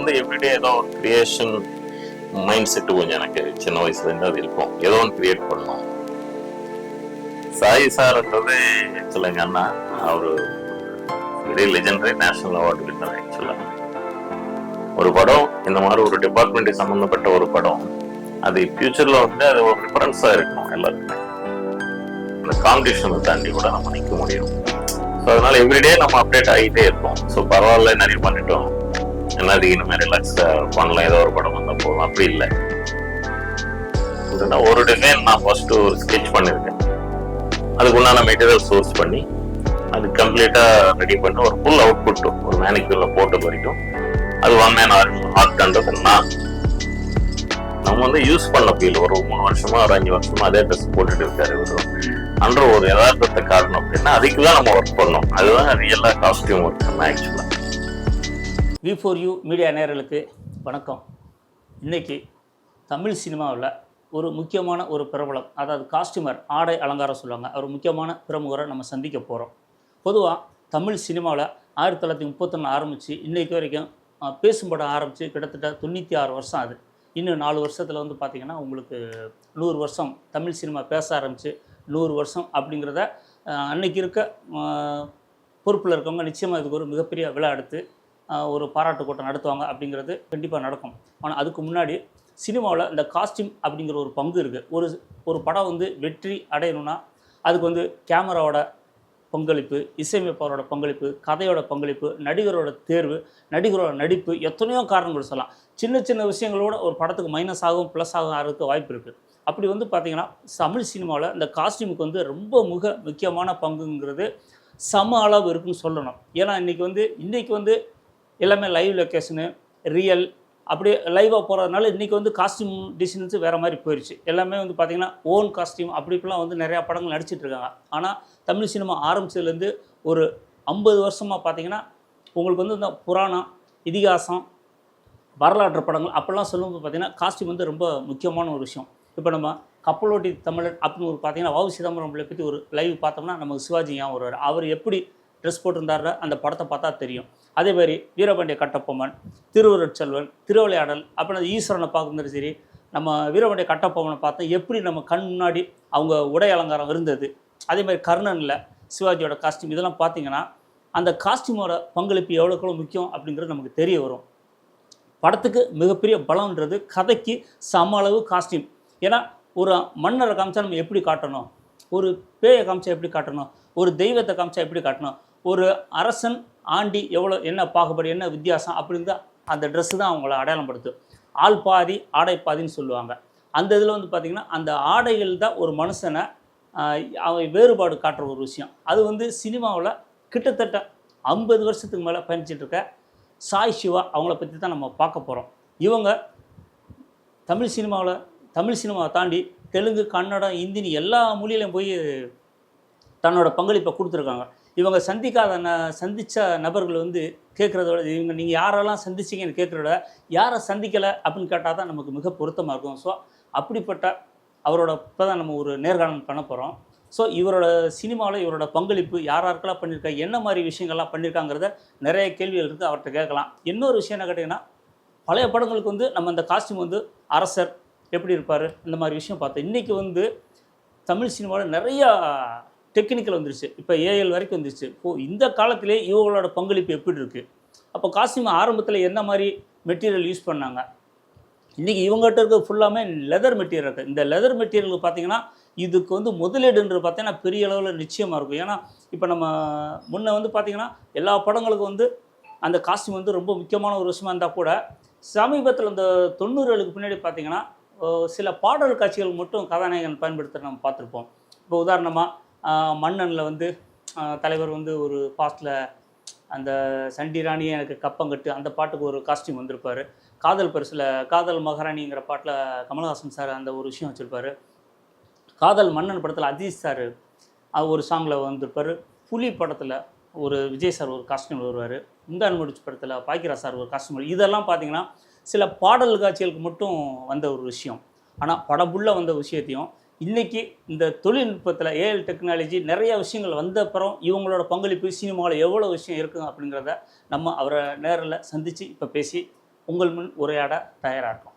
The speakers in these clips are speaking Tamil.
வந்து எவ்ரிடே ஏதோ ஒரு கிரியேஷன் மைண்ட் செட்டு கொஞ்சம் எனக்கு சின்ன வயசுல இருந்து அது இருக்கும். ஏதோ ஒன்று கிரியேட் பண்ணணும். சாய் சார்ன்றது ஆக்சுவலா எங்க அண்ணா, அவரு very legendary national award winner. ஆக்சுவலா ஒரு படம் இந்த மாதிரி ஒரு டிபார்ட்மெண்ட் சம்பந்தப்பட்ட ஒரு படம், அது ஃபியூச்சர்ல வந்து அது ஒரு டிஃபரன்ஸா இருக்கணும் எல்லாருக்குமே. அந்த காம்படிஷனை தாண்டி கூட நம்ம நிற்க முடியும். ஸோ அதனால எவ்ரிடே நம்ம அப்டேட் ஆகிட்டே இருப்போம். ஸோ பரவாயில்ல, நிறைய பண்ணிட்டோம், எல்லாத்துக்கும் இனிமேல் ரிலாக்ஸா பண்ணலாம், ஏதோ ஒரு படம் வந்தால் போதும், அப்படி இல்லை. ஒரு டிசைன் நான் ஃபர்ஸ்ட் ஒரு ஸ்கெட்ச் பண்ணியிருக்கேன், அதுக்குள்ளான மெட்டீரியல் சோர்ஸ் பண்ணி அது கம்ப்ளீட்டா ரெடி பண்ணி ஒரு ஃபுல் அவுட்புட் ஒரு மேனிக்யூர்ல போட்டு வரைக்கும் அது ஒன் மேன் ஆர்ட்ன்றது நம்ம வந்து யூஸ் பண்ண ஃபீல். ஒரு 3 வருஷமா ஒரு 5 வருஷமா அதே ட்ரெஸ் போட்டுட்டு இருக்காரு இவரு அன்ற ஒரு யதார்த்தத்தை காட்டணும் அப்படின்னா அதுக்குதான் நம்ம ஒர்க் பண்ணோம். அதுதான் ரியலா காஸ்டியூம் ஒர்க் பண்ண. ஆக்சுவலா V4U மீடியா நேயர்களுக்கு வணக்கம். இன்னைக்கு தமிழ் சினிமாவில் ஒரு முக்கியமான ஒரு பிரபலம், அதாவது காஸ்டியூமர், ஆடை அலங்காரம் சொல்லுவாங்க, ஒரு முக்கியமான பிரமுகரை நம்ம சந்திக்க போகிறோம். பொதுவாக தமிழ் சினிமாவில் 1931 ஆரம்பித்து இன்றைக்கு வரைக்கும் பேசும் படம் ஆரம்பித்து கிட்டத்தட்ட 96 வருஷம் ஆகுது. இன்னும் 4 வருஷத்தில் வந்து பார்த்திங்கன்னா உங்களுக்கு 100 வருஷம் தமிழ் சினிமா பேச ஆரம்பித்து 100 வருஷம் அப்படிங்கிறத அன்றைக்கி இருக்க பொறுப்பில் இருக்கவங்க நிச்சயமாக இதுக்கு ஒரு மிகப்பெரிய விழா எடுத்து ஒரு பாராட்டு கூட்டம் நடத்துவாங்க. அப்படிங்கிறது கண்டிப்பாக நடக்கும். ஆனால் அதுக்கு முன்னாடி சினிமாவில் இந்த காஸ்டியூம் அப்படிங்கிற ஒரு பங்கு இருக்குது. ஒரு படம் வந்து வெற்றி அடையணும்னா அதுக்கு வந்து கேமராவோட பங்களிப்பு, இசையமைப்பாளரோட பங்களிப்பு, கதையோட பங்களிப்பு, நடிகரோட தேர்வு, நடிகரோட நடிப்பு, எத்தனையோ காரணங்கள் சொல்லலாம். சின்ன சின்ன விஷயங்களோட ஒரு படத்துக்கு மைனஸ் ஆகும் ப்ளஸ் ஆகும் ஆகிறதுக்கு வாய்ப்பு இருக்குது. அப்படி வந்து பார்த்திங்கன்னா தமிழ் சினிமாவில் இந்த காஸ்டியூமுக்கு வந்து ரொம்ப முக்கியமான பங்குங்கிறது சம அளவு இருக்குன்னு சொல்லணும். ஏன்னா இன்றைக்கி வந்து எல்லாமே லைவ் லொக்கேஷனு, ரியல், அப்படியே லைவாக போகிறதுனால இன்றைக்கி வந்து காஸ்டியூம் டிசைன்ஸு வேறு மாதிரி போயிடுச்சு. எல்லாமே வந்து பார்த்திங்கன்னா ஓன் காஸ்டியூம் அப்படி இப்படிலாம் வந்து நிறையா படங்கள் நடிச்சிட்ருக்காங்க. ஆனால் தமிழ் சினிமா ஆரம்பிச்சதுலேருந்து ஒரு 50 வருஷமாக பார்த்திங்கன்னா உங்களுக்கு வந்து இந்த புராணம், இதிகாசம், வரலாற்று படங்கள் அப்படிலாம் சொல்லும்போது பார்த்திங்கன்னா காஸ்டியூம் வந்து ரொம்ப முக்கியமான ஒரு விஷயம். இப்போ நம்ம கப்பலோட்டி தமிழன் அப்படின்னு ஒரு பார்த்திங்கன்னா வ. சிதம்பரம் பிள்ளை பற்றி ஒரு லைவ் பார்த்தோம்னா நமக்கு சிவாஜி ஞாபகம் வருவார். அவர் எப்படி ட்ரெஸ் போட்டிருந்தாரு அந்த படத்தை பார்த்தா தெரியும். அதேமாதிரி வீரபாண்டிய கட்டபொம்மன், திருவருட்செல்வன், திருவிளையாடல், அப்புறம் ஈஸ்வரனை பார்க்கும்போது சரி, நம்ம வீரபாண்டிய கட்டபொம்மனை பார்த்தா எப்படி நம்ம கண் முன்னாடி அவங்க உடை அலங்காரம் இருந்தது. அதேமாதிரி கர்ணனில் சிவாஜியோட காஸ்டியூம், இதெல்லாம் பார்த்திங்கன்னா அந்த காஸ்டியூமோட பங்களிப்பு எவ்வளோக்கு முக்கியம் அப்படிங்கிறது நமக்கு தெரிய வரும். படத்துக்கு மிகப்பெரிய பலம்ன்றது கதைக்கு சம அளவு காஸ்டியூம். ஏன்னா ஒரு மன்னரை காமிச்சா நம்ம எப்படி காட்டணும், ஒரு பேயை காமிச்சா எப்படி காட்டணும், ஒரு தெய்வத்தை காமிச்சா எப்படி காட்டணும், ஒரு அரசன் ஆண்டி என்ன பாகுபாடு, என்ன வித்தியாசம் அப்படிங்கிற அந்த ட்ரெஸ்ஸு தான் அவங்கள அடையாளம் படுத்து. ஆள் பாதி ஆடை பாதின்னு சொல்லுவாங்க. அந்த இதில் வந்து பார்த்திங்கன்னா அந்த ஆடைகள் தான் ஒரு மனுஷனை அவன் வேறுபாடு காட்டுற ஒரு விஷயம். அது வந்து சினிமாவில் கிட்டத்தட்ட 50 வருஷத்துக்கு மேலே பயணிச்சிட்ருக்க சாய் சிவா அவங்கள பற்றி தான் நம்ம பார்க்க போகிறோம். இவங்க தமிழ் சினிமாவை தாண்டி தெலுங்கு, கன்னடம், ஹிந்தின்னு எல்லா மொழியிலையும் போய் தன்னோட பங்களிப்பை கொடுத்துருக்காங்க. இவங்க சந்தித்த நபர்கள் வந்து கேட்குறத விட நீங்கள் யாரெல்லாம் சந்திச்சிங்கன்னு கேட்குறத யாரை சந்திக்கலை அப்படின்னு கேட்டால் தான் நமக்கு மிக பொருத்தமாக இருக்கும். ஸோ அப்படிப்பட்ட அவரோட இப்போ தான் நம்ம ஒரு நேர்காணல் பண்ண போகிறோம். ஸோ இவரோட சினிமாவில் இவரோட பங்களிப்பு யாரெல்லாம் பண்ணியிருக்காங்க, என்ன மாதிரி விஷயங்கள்லாம் பண்ணியிருக்காங்கிறத நிறைய கேள்விகள் இருக்குது, அவர்கிட்ட கேட்கலாம். இன்னொரு விஷயம் என்ன கேட்டிங்கன்னா, பழைய படங்களுக்கு வந்து நம்ம இந்த காஸ்டியூம் வந்து அரசர் எப்படி இருப்பார் இந்த மாதிரி விஷயம் பார்த்தோம். இன்றைக்கி வந்து தமிழ் சினிமாவில் நிறையா டெக்னிக்கல் வந்துருச்சு. இப்போ ஏஎல் வரைக்கும் வந்துருச்சு. இந்த காலத்திலே இவங்களோட பங்களிப்பு எப்படி இருக்குது, அப்போ காஸ்டியூம் ஆரம்பத்தில் என்ன மாதிரி மெட்டீரியல் யூஸ் பண்ணாங்க. இன்றைக்கி இவங்ககிட்ட இருக்க ஃபுல்லாமே லெதர் மெட்டீரியல் இருக்குது. இந்த லெதர் மெட்டீரியலுக்கு பார்த்திங்கன்னா இதுக்கு வந்து முதலீடுன்றது பார்த்திங்கன்னா பெரிய அளவில் நிச்சயமாக இருக்கும். ஏன்னா இப்போ நம்ம முன்ன வந்து பார்த்திங்கன்னா எல்லா படங்களுக்கும் வந்து அந்த காஸ்டியூம் வந்து ரொம்ப முக்கியமான ஒரு விஷயமா இருந்தால் கூட சமீபத்தில் இந்த 90களுக்கு பின்னாடி பார்த்திங்கன்னா சில பாடல் காட்சிகள் மட்டும் கதாநாயகன் பயன்படுத்த நம்ம பார்த்துருப்போம். இப்போ உதாரணமாக மன்னனில் வந்து தலைவர் வந்து ஒரு பாஸ்டில் அந்த சண்டி ராணியை எனக்கு கப்பங்கட்டு அந்த பாட்டுக்கு ஒரு காஸ்டியூம் வந்திருப்பார். காதல் பரிசில் காதல் மகாராணிங்கிற பாட்டில் கமல்ஹாசன் சார் அந்த ஒரு விஷயம் வச்சுருப்பார். காதல் மன்னன் படத்தில் அஜித் சார் ஒரு சாங்கில் வந்திருப்பார். புலி படத்தில் ஒரு விஜய் சார் ஒரு காஸ்டியூம் வருவார். முந்தான முடிச்சு படத்தில் பாக்கியராஜ் சார் ஒரு காஸ்டியூம். இதெல்லாம் பார்த்திங்கன்னா சில பாடல் காட்சிகளுக்கு மட்டும் வந்த ஒரு விஷயம். ஆனால் படபுள்ள வந்த விஷயத்தையும் இன்றைக்கி இந்த தொழில்நுட்பத்தில் ஏஎல் டெக்னாலஜி நிறைய விஷயங்கள் வந்த அப்புறம் இவங்களோட பங்களிப்பு சினிமாவில் எவ்வளோ விஷயம் இருக்குங்க அப்படிங்கிறத நம்ம அவரை நேரில் சந்தித்து இப்போ பேசி உங்கள் முன் உரையாட தயாராக இருக்கும்.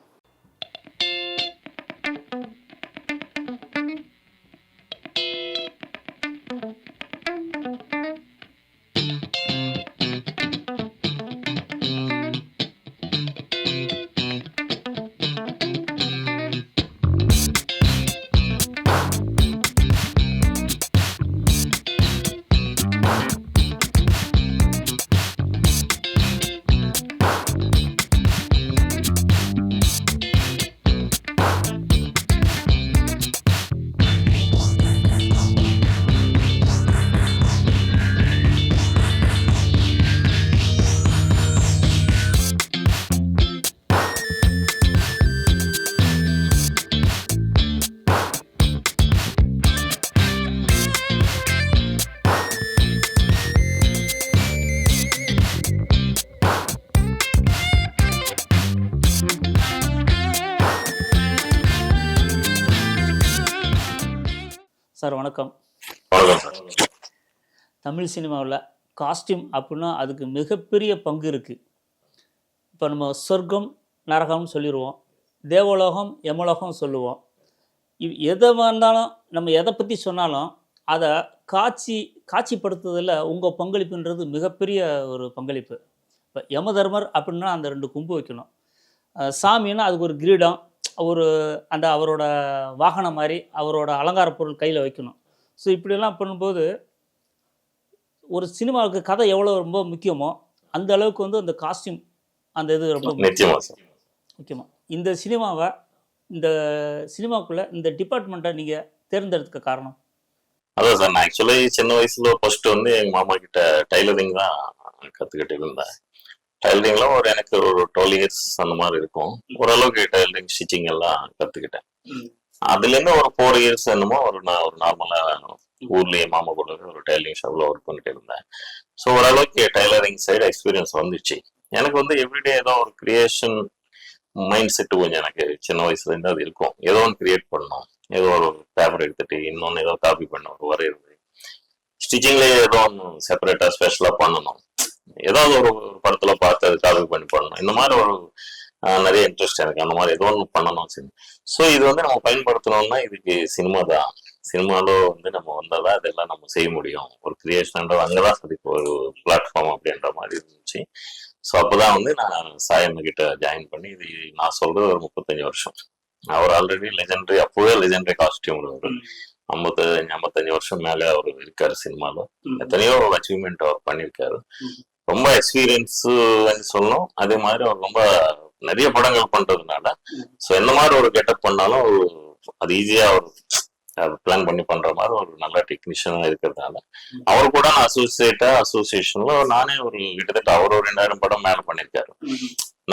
சார் வணக்கம். தமிழ் சினிமாவில் காஸ்டியூம் அப்படின்னா அதுக்கு மிகப்பெரிய பங்கு இருக்குது. இப்போ நம்ம சொர்க்கம் நரகம்னு சொல்லிடுவோம், தேவலோகம் யமலோகம் சொல்லுவோம். எதை வந்தாலும் நம்ம எதை பற்றி சொன்னாலும் அதை காட்சிப்படுத்துறதில் உங்கள் பங்களிப்புன்றது மிகப்பெரிய ஒரு பங்களிப்பு. இப்போ யமதர்மர் அப்படின்னா அந்த 2 கொம்பு வைக்கணும், சாமின்னா அதுக்கு ஒரு கிரீடம், ஒரு அந்த அவரோட வாகனம் மாதிரி அவரோட அலங்கார பொருள் கையில் வைக்கணும். ஸோ இப்படியெல்லாம் பண்ணும்போது ஒரு சினிமாவுக்கு கதை எவ்வளோ ரொம்ப முக்கியமோ அந்த அளவுக்கு வந்து அந்த காஸ்டியூம் அந்த இது ரொம்ப முக்கியமாக. இந்த சினிமாக்குள்ளே இந்த டிபார்ட்மெண்ட்டை நீங்கள் தேர்ந்தெடுக்க காரணம்? அதான் சார், நான் ஆக்சுவலி சின்ன வயசுல ஃபர்ஸ்ட் வந்து எங்கள் மாமா கிட்ட டைலரிங் தான் கற்றுக்கிட்டு இருந்தேன். டைலரிங்ல எனக்கு ஒரு 12 இயர்ஸ் அந்த மாதிரி இருக்கும். ஓரளவுக்கு டைலரிங் ஸ்டிச்சிங் எல்லாம் கத்துக்கிட்டேன். அதுல இருந்து ஒரு 4 இயர்ஸ் என்னமோ நான் ஒரு நார்மலா ஊர்லயே மாமா கூட ஒரு டைலரிங் ஷாப்ல ஒர்க் பண்ணிட்டு இருந்தேன். ஸோ ஓரளவுக்கு டைலரிங் சைடு எக்ஸ்பீரியன்ஸ் வந்துச்சு. எனக்கு வந்து எவ்ரிடே ஏதோ ஒரு கிரியேஷன் மைண்ட் செட் கொஞ்சம் எனக்கு சின்ன வயசுல இருந்து அது இருக்கும். ஏதோ ஒன்று கிரியேட் பண்ணணும், ஏதோ ஒரு பேப்பர் எடுத்துட்டு இன்னொன்னு ஏதோ காப்பி பண்ண ஒரு வரையிறது, ஸ்டிச்சிங்லயே ஏதோ ஒன்று செப்பரேட்டா ஸ்பெஷலா பண்ணணும், ஏதாவது ஒரு படத்துல பார்த்து அது காப்பி பண்ணி பண்ணணும். இந்த மாதிரி ஒரு நிறைய இன்ட்ரெஸ்ட் எனக்கு. அந்த மாதிரி ஏதோ ஒன்று பண்ணணும். சரி, ஸோ இது வந்து நம்ம பயன்படுத்தணும்னா இதுக்கு சினிமா தான். சினிமாலோ வந்து நம்ம வந்தாதான் இதெல்லாம் நம்ம செய்ய முடியும். ஒரு கிரியேஷன்ன்றது அங்கதான் அதுக்கு ஒரு பிளாட்ஃபார்ம் அப்படின்ற மாதிரி இருந்துச்சு. ஸோ அப்பதான் வந்து நான் சாயம் கிட்ட ஜாயின் பண்ணி, இது நான் சொல்றது ஒரு 35 வருஷம். அவர் ஆல்ரெடி லெஜெண்டரி, அப்பவே லெஜெண்டரி காஸ்டியூம் ஒரு 55 வருஷம் மேலே அவர் இருக்காரு சினிமால. எத்தனையோ அச்சீவ்மெண்ட் அவர் பண்ணியிருக்காரு. ரொம்ப எக்ஸ்பீரியன்ஸ் சொல்லணும். அதே மாதிரி அவர் ரொம்ப நிறைய படங்கள் பண்றதுனால ஸோ எந்த மாதிரி ஒரு கெட்டப் பண்ணாலும் அது ஈஸியா அவர் பிளான் பண்ணி பண்ற மாதிரி ஒரு நல்ல டெக்னீஷியனா இருக்கிறதுனால அவர் கூட நான் அசோசியேஷன்ல நானே ஒரு கிட்டத்தட்ட அவர் ஒரு 2000 படம் மேல பண்ணிருக்காரு.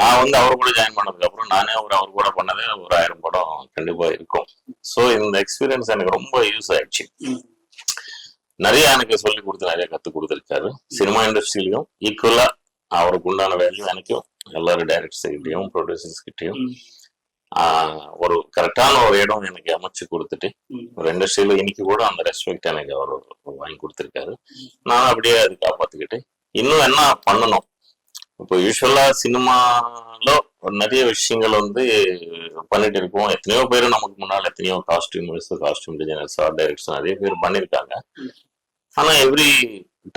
நான் வந்து அவர் கூட ஜாயின் பண்ணதுக்கு அப்புறம் நானே அவர் கூட பண்ணதே ஒரு 1000 படம் கண்டிப்பா இருக்கும். ஸோ இந்த எக்ஸ்பீரியன்ஸ் எனக்கு ரொம்ப யூஸ் ஆயிடுச்சு. நிறைய எனக்கு சொல்லி கொடுத்து நிறைய கத்து கொடுத்துருக்காரு. சினிமா இண்டஸ்ட்ரியிலையும் ஈக்குவலா அவருக்கு உண்டான வேல்யூ எனக்கும் எல்லாரும் டைரக்டர்ஸ் கிட்டையும் ப்ரொடியூசர்ஸ் கிட்டையும் ஒரு கரெக்டான ஒரு இடம் எனக்கு அமைச்சு கொடுத்துட்டு ஒரு இண்டஸ்ட்ரியில இன்னைக்கு கூட அந்த ரெஸ்பெக்ட் எனக்கு அவர் வாங்கி கொடுத்துருக்காரு. நான் அப்படியே அது காப்பாத்துக்கிட்டு இன்னும் என்ன பண்ணணும். இப்போ யூஸ்வலா சினிமால நிறைய விஷயங்கள் வந்து பண்ணிட்டு இருக்கோம். எத்தனையோ பேர் நமக்கு முன்னால எத்தனையோ காஸ்டியூம் டிசைனர்ஸ், ஆர்ட் டைரக்டர்ஸ் நிறைய பேர் பண்ணிருக்காங்க. ஆனா எவ்ரி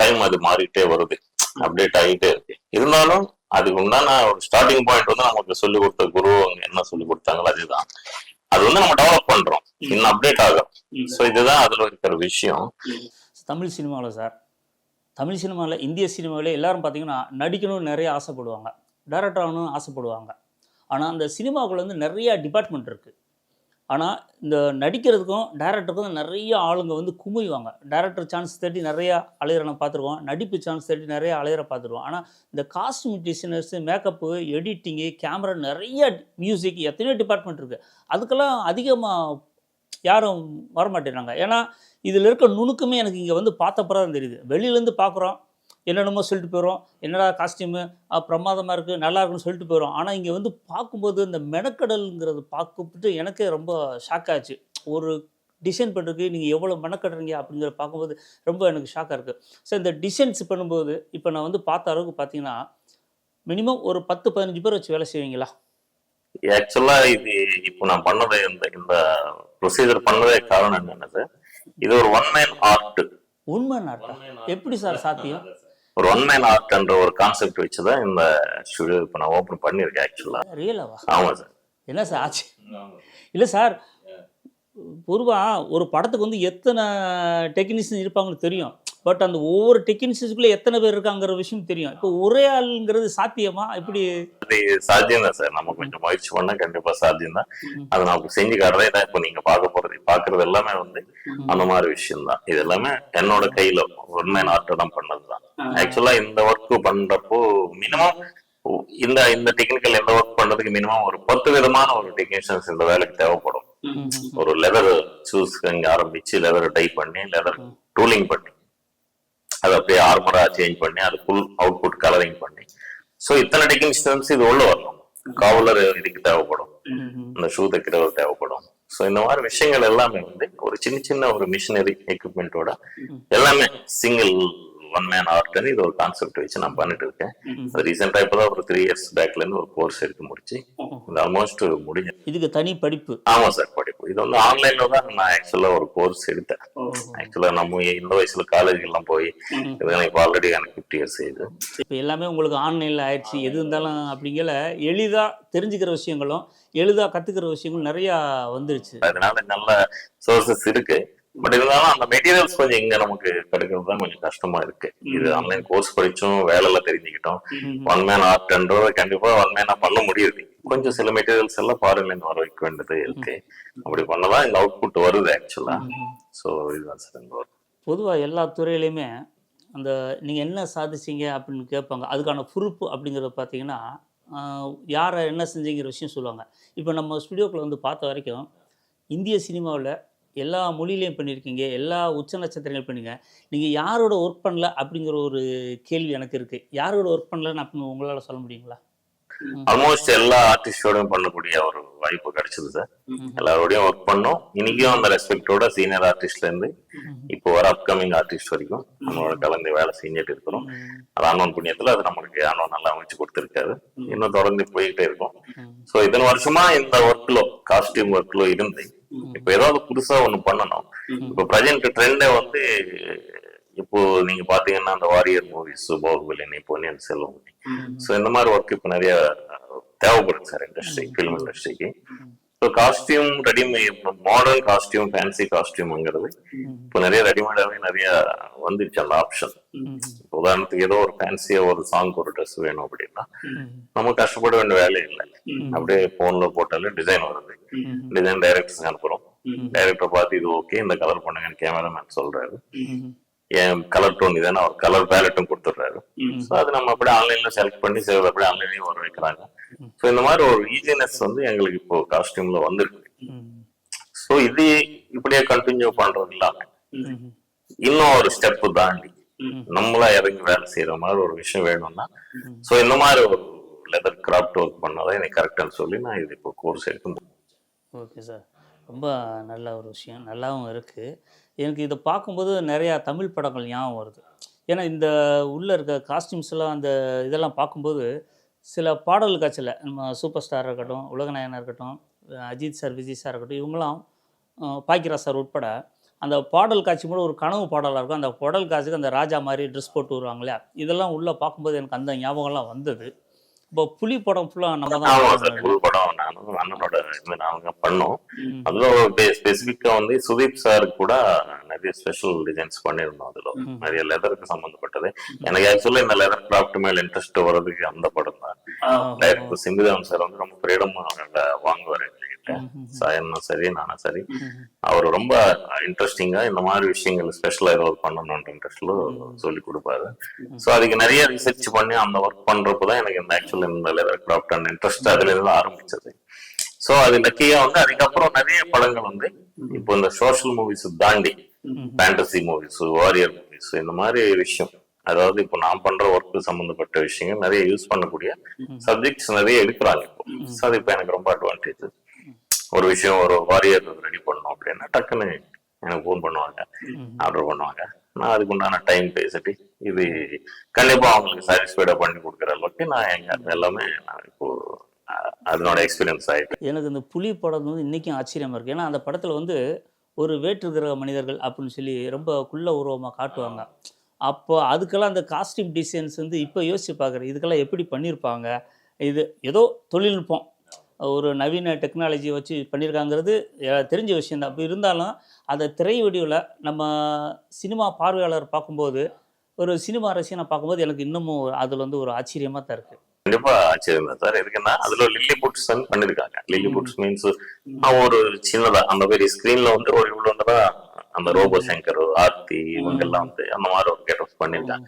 டைம் அது மாறிட்டே வருது, அப்டேட் ஆகிட்டே இருக்கு. இருந்தாலும் அதுக்கு உண்டான ஒரு ஸ்டார்டிங் பாயிண்ட் வந்து நமக்கு சொல்லி கொடுத்த குரு அவங்க என்ன சொல்லி கொடுத்தாங்களோ அதுதான். அது வந்து நம்ம டெவலப் பண்றோம், இன்னும் அப்டேட் ஆகும். ஸோ இதுதான் அதுல இருக்கிற விஷயம். தமிழ் சினிமாவில் சார், தமிழ் சினிமாவில், இந்திய சினிமாவில் எல்லாரும் பார்த்தீங்கன்னா நடிக்கணும்னு நிறைய ஆசைப்படுவாங்க, டைரக்டர் ஆகணும்னு ஆசைப்படுவாங்க. ஆனால் அந்த சினிமாவுக்குள்ள வந்து நிறைய டிபார்ட்மெண்ட் இருக்குது. ஆனால் இந்த நடிக்கிறதுக்கும் டைரக்டருக்கும் நிறைய ஆளுங்க வந்து குமியுவாங்க. டைரக்டர் சான்ஸ் தேடி நிறையா அலையிற நான் பார்த்துருவோம், நடிப்பு சான்ஸ் தேடி நிறையா அலையிற பார்த்துருவோம். ஆனால் இந்த costume designers, makeup, editing, camera, நிறைய மியூசிக், எத்தனையோ டிபார்ட்மெண்ட் இருக்குது. அதுக்கெல்லாம் அதிகமாக யாரும் வரமாட்டேறாங்க. ஏன்னா இதில் இருக்க நுணுக்கமே எனக்கு இங்கே வந்து பார்த்தப்பறம் தான் தெரியுது. வெளியிலேருந்து பார்க்குறோம், என்னென்னமோ சொல்லிட்டு போயிடும், என்னடா காஸ்டியூமு பிரமாதமாக இருக்குது, நல்லா இருக்குன்னு சொல்லிட்டு போயிடும். ஆனால் இங்கே வந்து பார்க்கும்போது இந்த மெனக்கடல்ங்கிறது பார்க்கப்பட்டு எனக்கே ரொம்ப ஷாக் ஆச்சு. ஒரு டிசைன் பண்ணுறதுக்கு நீங்கள் எவ்வளோ மெனக்கடுறீங்க அப்படிங்கிறத பார்க்கும்போது ரொம்ப எனக்கு ஷாக்காக இருக்குது. ஸோ இந்த டிசைன்ஸ் பண்ணும்போது இப்போ நான் வந்து பார்த்த அளவுக்கு பார்த்தீங்கன்னா மினிமம் ஒரு 10-15 பேர் வச்சு வேலை செய்வீங்களா? ஆக்சுவலா இது இப்போ நான் பண்ணது இந்த ப்ரொசீஜர் பண்ணதே காரணம் என்னன்னா சார், இது ஒரு ஒன் மேன் ஆர்ட். உண்மை நாட்டா? எப்படி சார் சாத்தியம்? ஒரு ஒன் மேன் ஆர்ட்ன்ற ஒரு கான்செப்ட் வச்சுதான் இந்த ஸ்டுடியோ இப்போ நான் ஓபன் பண்ணியிருக்கேன் ஆக்சுவலா. ரியலாவா? ஆமா சார். என்ன சார் ஆச்சு? இல்லை சார், பொதுவாக ஒரு படத்துக்கு வந்து எத்தனை டெக்னீஷியன் இருப்பாங்கன்னு தெரியும். பட் அந்த ஒவ்வொரு டெக்னீஷியன்ஸுக்குள்ளே எத்தனை பேர் இருக்காங்கிற விஷயம் தெரியும். இப்போ ஒரே ஆளுங்கிறது சாத்தியமா? எப்படி? அது சாத்தியம் தான் சார். நம்ம கொஞ்சம் முயற்சி பண்ணா கண்டிப்பா சாத்தியம் தான். அதை நான் செஞ்சு காட்டுறேன். இதான் இப்போ நீங்க பாக்குறது எல்லாமே வந்து அந்த மாதிரி விஷயம் தான். இது எல்லாமே என்னோட கையில ஒன் மேன் ஆர்ட் தான் பண்ணதுதான். ஆக்சுவலா இந்த ஒர்க் பண்றப்போ மினிமம் இந்த டெக்னிக்கல் எந்த ஒர்க் பண்றதுக்கு மினிமம் ஒரு 10 விதமான ஒரு டெக்னீஷியன்ஸ் இந்த வேலைக்கு தேவைப்படும். ஒரு லெதர் சூஸ் ஆரம்பிச்சு லெதர் டை பண்ணி லெதர் டூலிங் பண்ணி அதை அப்படியே ஆர்மரா சேஞ்ச் பண்ணி அது ஃபுல் அவுட்புட் கலரிங் பண்ணி, ஸோ இத்தனை டெக்னீஷியன்ஸ் இது உள்ள வரணும். காவலர் இதுக்கு தேவைப்படும், இந்த ஷூ தைக்கிறவர் தேவைப்படும். ஸோ இந்த மாதிரி விஷயங்கள் எல்லாமே வந்து ஒரு சின்ன ஒரு மிஷினரி எக்யூப்மெண்டோட எல்லாமே சிங்கிள் ஒன் மேன் ஆர்ட்னு இது ஒரு கான்செப்ட் வச்சு நான் பண்ணிட்டு இருக்கேன். ரீசெண்டா இப்பதான் ஒரு 3 years பேக்ல இருந்து ஒரு கோர்ஸ் எடுத்து முடிச்சு இது ஆல்மோஸ்ட் முடிஞ்சு. இதுக்கு தனி படிப்பு? ஆமா சார், படிப்பு. இது வந்து ஆன்லைன்ல தான் நான் ஆக்சுவலா ஒரு கோர்ஸ் எடுத்தேன். ஆக்சுவலா நம்ம இந்த வயசுல காலேஜ் எல்லாம் போய் இப்போ ஆல்ரெடி எனக்கு 50 years ஆயிடுது. இப்போ எல்லாமே உங்களுக்கு ஆன்லைன்ல ஆயிடுச்சு. எது இருந்தாலும் அப்படிங்கிற எளிதா தெரிஞ்சுக்கிற விஷயங்களும் எளிதா கத்துக்கிற விஷயங்களும் நிறைய வந்துருச்சு. அதனால நல்ல சோர்சஸ் இருக்கு. பட் இருந்தாலும் அந்த மெட்டீரியல்ஸ் கொஞ்சம் இங்க நமக்கு கிடைக்கிறது தான் கொஞ்சம் கஷ்டமா இருக்கு. இது ஆன்லைன் கோர்ஸ் படிச்சோம், வேலையில தெரிஞ்சுக்கிட்டோம். ஒன் மேன் ஆர்ட்ன்றத கண்டிப்பா ஒன் மேனா பண்ண முடியுது. கொஞ்சம் சில மெட்டீரியல்ஸ் எல்லாம் ஃபாரின்ல இருந்து வர வைக்க வேண்டியது இருக்கு. அப்படி பண்ணதான் இந்த அவுட்புட் வருது ஆக்சுவலா. ஸோ இதுதான் சார். பொதுவாக எல்லா துறையிலையுமே அந்த நீங்கள் என்ன சாதிச்சீங்க அப்படின்னு கேட்பாங்க. அதுக்கான ப்ரூஃப் அப்படிங்கிறத பார்த்தீங்கன்னா யாரை என்ன செஞ்சீங்கிற விஷயம் சொல்லுவாங்க. இப்போ நம்ம ஸ்டுடியோக்குள்ள வந்து பார்த்த வரைக்கும் இந்திய சினிமாவில் எல்லா மொழியிலையும் பண்ணியிருக்கீங்க, எல்லா உச்ச நட்சத்திரங்கள் பண்ணீங்க. நீங்கள் யாரோட ஒர்க் பண்ணல அப்படிங்கிற ஒரு கேள்வி எனக்கு இருக்குது. யாரோட ஒர்க் பண்ணலன்னு அப்படின்னு உங்களால் சொல்ல முடியுங்களா? ஆல்மோஸ்ட் எல்லா ஆர்டிஸ்டோடையும் பண்ணக்கூடிய ஒரு வாய்ப்பு கிடைச்சது சார். எல்லாரோடையும் ஒர்க் பண்ணோம். இன்னைக்கும் அந்த ரெஸ்பெக்டோட சீனியர் ஆர்டிஸ்ட்ல இருந்து இப்போ வர அப்கமிங் ஆர்டிஸ்ட் வரைக்கும் நம்மளோட கலந்து வேலை செஞ்சுட்டு இருக்கிறோம். அது ஆன்வன் புண்ணியத்துல அது நம்மளுக்கு ஆன்வன் நல்லா அமைச்சு கொடுத்துருக்காரு. இன்னும் தொடர்ந்து போயிட்டே இருக்கும். ஸோ இத்தனை வருஷமா இந்த ஒர்க்லோ காஸ்டியூம் ஒர்க்லோ இருந்து இப்ப ஏதாவது புதுசா ஒண்ணு பண்ணணும். இப்ப பிரசன்ட் ட்ரெண்டே வந்து இப்போ நீங்க பாத்தீங்கன்னா அந்த warrior movies, Baahubali, Ponniyin Selvan, so இந்த மாதிரி ஒர்க் இப்போ நிறைய தேவைப்படுது சார் இண்டஸ்ட்ரி, ஃபிலிம் இண்டஸ்ட்ரிக்கு. So costume readymade, modern costume, fancy காஸ்டியூம்ங்கிறது இப்போ நிறைய ரெடிமேடாவே நிறைய வந்துருச்சு அந்த ஆப்ஷன். உதாரணத்துக்கு ஏதோ ஒரு ஃபேன்சியா ஒரு சாங் ஒரு ட்ரெஸ் வேணும் அப்படின்னா நம்ம கஷ்டப்பட வேண்டிய வேலை இல்லை. அப்படியே போன்ல போட்டாலே டிசைன் வருது. டிசைன் டைரக்டர்ஸ் அனுப்புறோம். டைரக்டர் பார்த்து இது ஓகே, இந்த கலர் பண்ணுங்கன்னு கேமராமேன் சொல்றாரு. என் கலர் டோன் இதான ஒரு கலர் பேலட்டும் கொடுத்துடுறாரு. ஸோ அது நம்ம அப்படியே ஆன்லைன்ல செலக்ட் பண்ணி சேவ் அப்படியே ஆன்லைன்லயும் வர வைக்கிறாங்க. ஸோ இந்த மாதிரி ஒரு ஈஸினஸ் வந்து எங்களுக்கு இப்போ காஸ்டியூம்ல வந்திருக்கு. ஸோ இது இப்படியே கண்டினியூ பண்றது இல்லாம இன்னும் ஒரு ஸ்டெப் தாண்டி நம்மளா இறங்கி வேலை செய்யற மாதிரி ஒரு விஷயம் வேணும்னா ஸோ இந்த மாதிரி ஒரு லெதர் கிராஃப்ட் ஒர்க் பண்ணாதான் எனக்கு கரெக்டான்னு சொல்லி நான் இது இப்போ கோர்ஸ் எடுத்து. ஓகே சார், ரொம்ப நல்ல ஒரு விஷயம், நல்லாவும் இருக்குது. எனக்கு இதை பார்க்கும்போது நிறையா தமிழ் படங்கள் ஞாபகம் வருது. ஏன்னா இந்த உள்ளே இருக்க காஸ்டியூம்ஸ்லாம் அந்த இதெல்லாம் பார்க்கும்போது சில பாடல் காட்சியில் நம்ம சூப்பர் ஸ்டாராக இருக்கட்டும், உலகநாயகனாக இருக்கட்டும், அஜித் சார், விஜய் சார் இருக்கட்டும், இவங்களாம் பாக்கியராஜ் சார் உட்பட அந்த பாடல் காட்சி கூட ஒரு கனவு பாடலாக இருக்கும். அந்த பாடல் காட்சிக்கு அந்த ராஜா மாதிரி ட்ரெஸ் போட்டு வருவாங்க இல்லையா, இதெல்லாம் உள்ளே பார்க்கும்போது எனக்கு அந்த ஞாபகம்லாம் வந்தது. இப்போ புலி படம் ஃபுல்லாக நம்ம தான் புது படம் அண்ணனோட நாங்க பண்ணோம். அதுல ஸ்பெசிபிக்கா வந்து சுதீப் சார் கூட நிறைய ஸ்பெஷல் டிசைன்ஸ் பண்ணிருந்தோம். அதுல நிறைய லெதருக்கு சம்பந்தப்பட்டது. எனக்கு ஆக்சுவலா இந்த லெதர் கிராஃப்ட் மேல இன்ட்ரெஸ்ட் வர்றதுக்கு அந்த படம் தான். டைரக்டர் சிம்புதேவன் சார் வந்து ரொம்ப ஃப்ரீடமா வாங்குவாரு எங்ககிட்ட. சாயனும் சரி நானும் சரி, அவர் ரொம்ப இன்ட்ரெஸ்டிங்கா இந்த மாதிரி விஷயங்கள் ஸ்பெஷலா ஏதாவது பண்ணணும்ன்ற இன்ட்ரெஸ்ட்ல சொல்லி கொடுப்பாரு. ஸோ அதுக்கு நிறைய ரிசர்ச் பண்ணி அந்த ஒர்க் பண்றப்பதான் எனக்கு இந்த ஆக்சுவல் இந்த லெதர் கிராஃப்ட் அண்ட் இன்ட்ரெஸ்ட் அதுல இருந்து ஆரம்பிச்சது. ஸோ அது லக்கியா வந்து அதுக்கப்புறம் நிறைய படங்கள் வந்து இப்போ இந்த சோஷியல் மூவிஸ் தாண்டி ஃபேண்டசி மூவிஸ், வாரியர் மூவிஸ், இந்த மாதிரி விஷயம், அதாவது இப்போ நான் பண்ற ஒர்க் சம்பந்தப்பட்ட விஷயங்கள் நிறைய யூஸ் பண்ணக்கூடிய சப்ஜெக்ட்ஸ் நிறைய எடுக்கிறாங்க இப்போ. ஸோ அது இப்போ எனக்கு ரொம்ப அட்வான்டேஜ். ஒரு விஷயம் ஒரு வாரியர் ரெடி பண்ணணும் அப்படின்னா டக்குன்னு எனக்கு ஃபோன் பண்ணுவாங்க, ஆர்டர் பண்ணுவாங்க. நான் அதுக்கு உண்டான டைம் பேசிட்டு இது கண்டிப்பா அவங்களுக்கு சாட்டிஸ்ஃபைடா பண்ணி கொடுக்குற அளவுக்கு நான் எங்க எல்லாமே நான் இப்போ அதனோட எக்ஸ்பீரியன்ஸ் ஆயிட்டு. எனக்கு இந்த புலி படம் வந்து இன்றைக்கும் ஆச்சரியமாக இருக்குது. ஏன்னா அந்த படத்தில் வந்து ஒரு வேற்று கிரக மனிதர்கள் அப்படின்னு சொல்லி ரொம்ப குள்ள உருவமாக காட்டுவாங்க. அப்போ அதுக்கெல்லாம் அந்த காஸ்டியூம் டிசைன்ஸ் வந்து இப்போ யோசிச்சு பார்க்குறேன், இதுக்கெல்லாம் எப்படி பண்ணியிருப்பாங்க. இது ஏதோ தொழில்நுட்பம், ஒரு நவீன டெக்னாலஜி வச்சு பண்ணியிருக்காங்கிறது தெரிஞ்ச விஷயந்தான். அப்போ இருந்தாலும் அதை திரை வடிவில் நம்ம சினிமா பார்வையாளர் பார்க்கும்போது, ஒரு சினிமா ரசிகனை பார்க்கும்போது எனக்கு இன்னமும் அதில் வந்து ஒரு ஆச்சரியமாக தான் இருக்குது. கண்டிப்பா ஆச்சரியம் தான் சார். இருக்குன்னா அதுல லில்லி புட்ஸ் பண்ணிருக்காங்க. லில்லி புட்ஸ் மீன்ஸ் ஒரு சின்னதா அந்த மாதிரி ஸ்கிரீன்ல வந்து ஒரு இவ்வளவுதான் அந்த ரோபோ சங்கர், ஆர்த்தி இவங்க எல்லாம் வந்து அந்த மாதிரி ஒரு கெட்டப் பண்ணிருக்காங்க.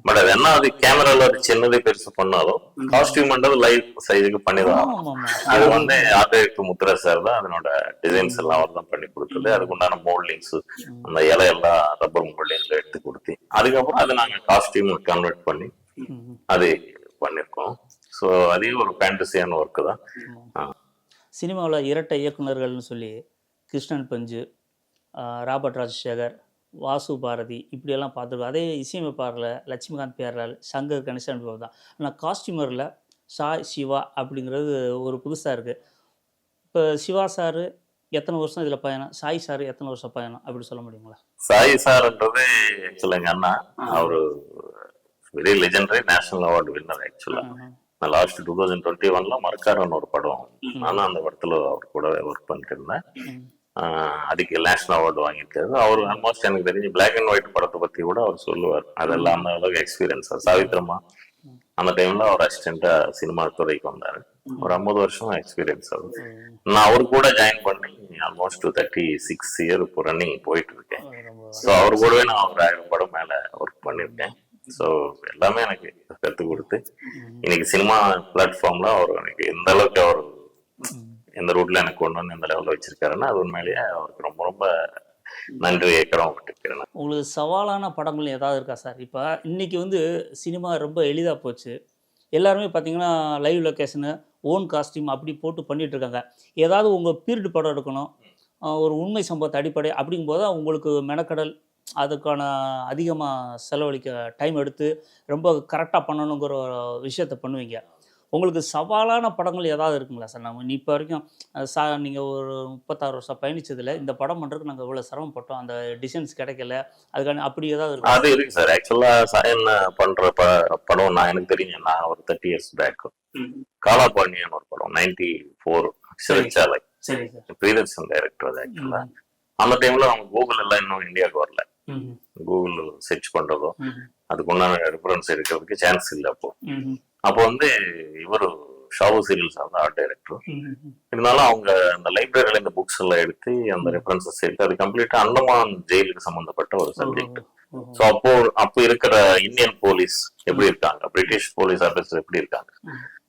பட் அது என்ன, அது கேமரால ஒரு சின்னதே பெருசு பண்ணாலும் காஸ்டியூம்ன்றது லைவ் சைஸுக்கு பண்ணிதான். அது வந்து ஆர்ட் முத்ரா சார் தான் அதனோட டிசைன்ஸ் எல்லாம் அவர் தான் பண்ணி கொடுத்தது. அதுக்கு உண்டான மோல்டிங்ஸ், அந்த இலையெல்லாம் ரப்பர் மோல்டிங்ல எடுத்து கொடுத்து அதுக்கப்புறம் அதை நாங்க காஸ்டியூம் கன்வெர்ட் பண்ணி அது பண்ணிருக்கோம். ஸோ அதே ஒரு ஃபேண்டசியான ஒர்க்கு தான். சினிமாவில் இரட்டை இயக்குநர்கள்னு சொல்லி கிருஷ்ணன் பஞ்சு, ராபர்ட் ராஜசேகர், வாசு பாரதி இப்படியெல்லாம் பார்த்துருக்கோம். அதே இசையமைப்பாளரில் லட்சுமிகாந்த் பேரலால், சங்கர் கணேசன் தான். ஆனால் காஸ்டியூமரில் சாய் சிவா அப்படிங்கிறது ஒரு புதுசாக இருக்குது. இப்போ சிவா சார் எத்தனை வருஷம் இதில் பயணம், சாய் சார் எத்தனை வருஷம் பயணம் அப்படி சொல்ல முடியுங்களா? சாய் சார்ன்றது ஆக்சுவலாக அண்ணா அவரு very legendary national award winner. ஆக்சுவலா நான் லாஸ்ட் 2021 மர்க்காரன் ஒரு படம், நானும் அந்த படத்துல அவர் கூட ஒர்க் பண்ணிட்டு இருந்தேன். அதுக்கு நேஷனல் அவார்டு வாங்கியிருக்காரு. அவர் ஆல்மோஸ்ட் எனக்கு தெரிஞ்சு பிளாக் அண்ட் ஒயிட் படத்தை பத்தி கூட அவர் சொல்லுவார். அதெல்லாம் அந்த அளவுக்கு எக்ஸ்பீரியன்ஸ். சாவித்ரமா அந்த டைம்ல அவர் அசிஸ்டண்டா சினிமா துறைக்கு வந்தாரு. ஒரு 50 வருஷம் எக்ஸ்பீரியன்ஸ் அவர். நான் அவரு கூட ஜாயின் பண்ணி ஆல்மோஸ்ட் 36 இயர் இப்போ ரன்னிங் போயிட்டு இருக்கேன். ஸோ அவர் கூடவே நான் ஒரு 1000 படம் மேல ஒர்க் பண்ணியிருக்கேன். ஸோ எல்லாமே எனக்கு கற்றுக் கொடுத்து இன்னைக்கு சினிமா பிளாட்ஃபார்ம்ல அவர் எனக்கு எந்த அளவுக்கு அவர் எந்த ரூட்ல எனக்கு கொண்டு வந்து எந்த லெவலில் வச்சிருக்காருன்னா அது உண்மையிலேயே அவருக்கு ரொம்ப ரொம்ப நன்றி கடமைப்பட்டிருக்கிறேன். உங்களுக்கு சவாலான படங்கள் ஏதாவது இருக்கா சார்? இப்போ இன்னைக்கு வந்து சினிமா ரொம்ப எளிதாக போச்சு. எல்லாருமே பார்த்தீங்கன்னா லைவ் லொக்கேஷனு, ஓன் காஸ்டியூம் அப்படி போட்டு பண்ணிட்டு இருக்காங்க. ஏதாவது உங்கள் பீரியட் படம் எடுக்கணும், ஒரு உண்மை சம்பவத்தை அடிப்படை அப்படிங்கும்போது தான் உங்களுக்கு மெனக்கடல், அதுக்கான அதிகமாக செலவழிக்க டைம் எடுத்து ரொம்ப கரெக்டாக பண்ணணுங்கிற ஒரு விஷயத்த பண்ணுவீங்க. உங்களுக்கு சவாலான படங்கள் ஏதாவது இருக்குங்களா சார்? நம்ம இப்போ வரைக்கும் நீங்கள் ஒரு 36 வருஷம் பயணிச்சதில் இந்த படம் பண்ணுறதுக்கு நாங்கள் இவ்வளோ சிரமப்பட்டோம், அந்த டிசைன்ஸ் கிடைக்கல, அதுக்கான அப்படி ஏதாவது இருக்கு? அது இருக்கு சார். ஆக்சுவலாக சாயன் பண்ணுற படம் நான் எனக்கு தெரிஞ்சு நான் ஒரு 30 years பேக் காலாபாணியான ஒரு படம் 94 சிறைச்சாலை, பிரியதர்ஷன் டைரக்டர். அது ஆக்சுவலா அந்த டைம்ல அவங்க கூகுள் எல்லாம் இன்னும் இந்தியாவுக்கு வரல. கூகுள் சர்ச் பண்றதோ அதுக்கு உண்டான ரெஃபரன்ஸ் எடுக்கிறதுக்கு சான்ஸ் இல்லை. அப்போ வந்து இவர் ஷாவு சீரியல்ஸ் தான் ஆர்ட் டைரக்டர். இருந்தாலும் அவங்க அந்த லைப்ரரியில இந்த புக்ஸ் எல்லாம் எடுத்து அந்த ரெஃபரன்சஸ் எடுத்து அது கம்ப்ளீட்டா அந்தமான் ஜெயிலுக்கு சம்பந்தப்பட்ட ஒரு சப்ஜெக்ட். ஸோ அப்போ இருக்கிற இந்தியன் போலீஸ் எப்படி இருக்காங்க, பிரிட்டிஷ் போலீஸ் ஆபீசர் எப்படி இருக்காங்க,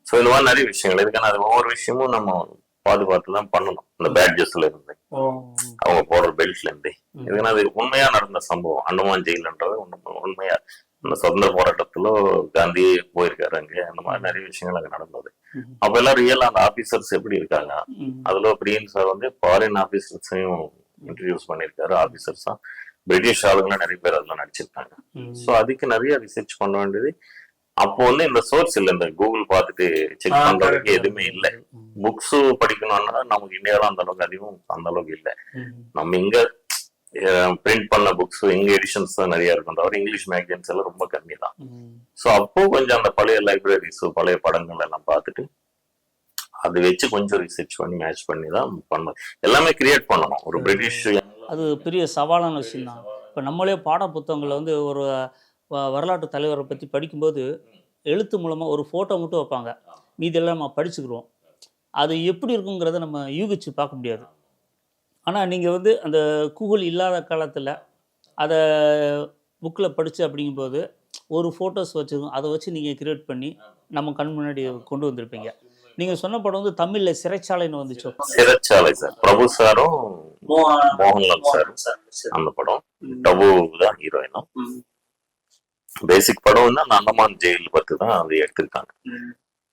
ஸோ இந்த மாதிரி நிறைய விஷயங்கள் இருக்கு. அது ஒவ்வொரு விஷயமும் நம்ம பார்த்து தான் பண்ணணும். இந்த பேட்ஜஸ்ல இருந்து அவங்க போடுற பெல்ட்ல இருந்து இதுக்குன்னா அது உண்மையா நடந்த சம்பவம். அந்தமான் ஜெயில்ன்றது உண்மையா இந்த சுதந்திர போராட்டத்துல காந்தி போயிருக்காரு அங்க, அந்த மாதிரி நிறைய விஷயங்கள் அங்க நடந்தது. அப்ப எல்லாம் ரியலா அந்த ஆபீசர்ஸ் எப்படி இருக்காங்க. அதுல பிரியன் சார் வந்து ஃபாரின் ஆபீசர்ஸையும் இன்ட்ரடியூஸ் பண்ணிருக்காரு. ஆபீசர்ஸா பிரிட்டிஷ் ஆளுங்களாம் நிறைய பேர் அதெல்லாம் நடிச்சிருக்காங்க. ஸோ அதுக்கு நிறைய ரிசர்ச் பண்ண வேண்டியது. அப்போ வந்து இந்த சோர்ஸ் இல்லை, இந்த கூகுள் பார்த்துட்டு செக் பண்றதுக்கு எதுவுமே இல்லை. புக்ஸ் படிக்கணும்னா நமக்கு இந்தியாவில அந்த அளவுக்கு அதிகம் அந்த அளவுக்கு இல்லை. நம்ம இங்க பிரிண்ட் பண்ண புக்ஸ் இங்க எடிஷன்ஸ் தான் நிறைய இருக்கும், தவிர இங்கிலீஷ் மேகசின்ஸ் எல்லாம் ரொம்ப கம்மி தான். ஸோ அப்போ கொஞ்சம் அந்த பழைய லைப்ரரிஸ் பழைய படங்கள் எல்லாம் பார்த்துட்டு அதை வச்சு கொஞ்சம் ரிசர்ச் பண்ணி மேட்ச் பண்ணி தான் பண்ணணும். எல்லாமே கிரியேட் பண்ணணும். ஒரு பிரிட்டிஷ் அது பெரிய சவாலான விஷயம் தான். இப்போ நம்மளே பாட புத்தகங்களில் வந்து ஒரு வரலாற்று தலைவரை பற்றி படிக்கும்போது எழுத்து மூலமாக ஒரு ஃபோட்டோ மட்டும் வைப்பாங்க, மீதெல்லாம் நம்ம படிச்சுக்கிறோம். அது எப்படி இருக்குங்கிறத நம்ம யூகிச்சு பார்க்க முடியாது. ஆனால் நீங்கள் வந்து அந்த கூகுள் இல்லாத காலத்தில் அதை புக்கில் படித்து அப்படிங்கும்போது ஒரு ஃபோட்டோஸ் வச்சுருக்கோம், அதை வச்சு நீங்கள் கிரியேட் பண்ணி நம்ம கண் முன்னாடி கொண்டு வந்திருப்பீங்க. நீங்கள் சொன்ன படம் வந்து தமிழில் சிறைச்சாலைன்னு வந்துச்சோ? சிறைச்சாலை சார், பிரபு சாரும் மோகன்லால் சாரும் அந்த படம். டபு தான் ஹீரோயினும். பேசிக் படம் வந்து அந்த அந்தமான் ஜெயில் பத்தி தான் அது எடுத்திருக்காங்க.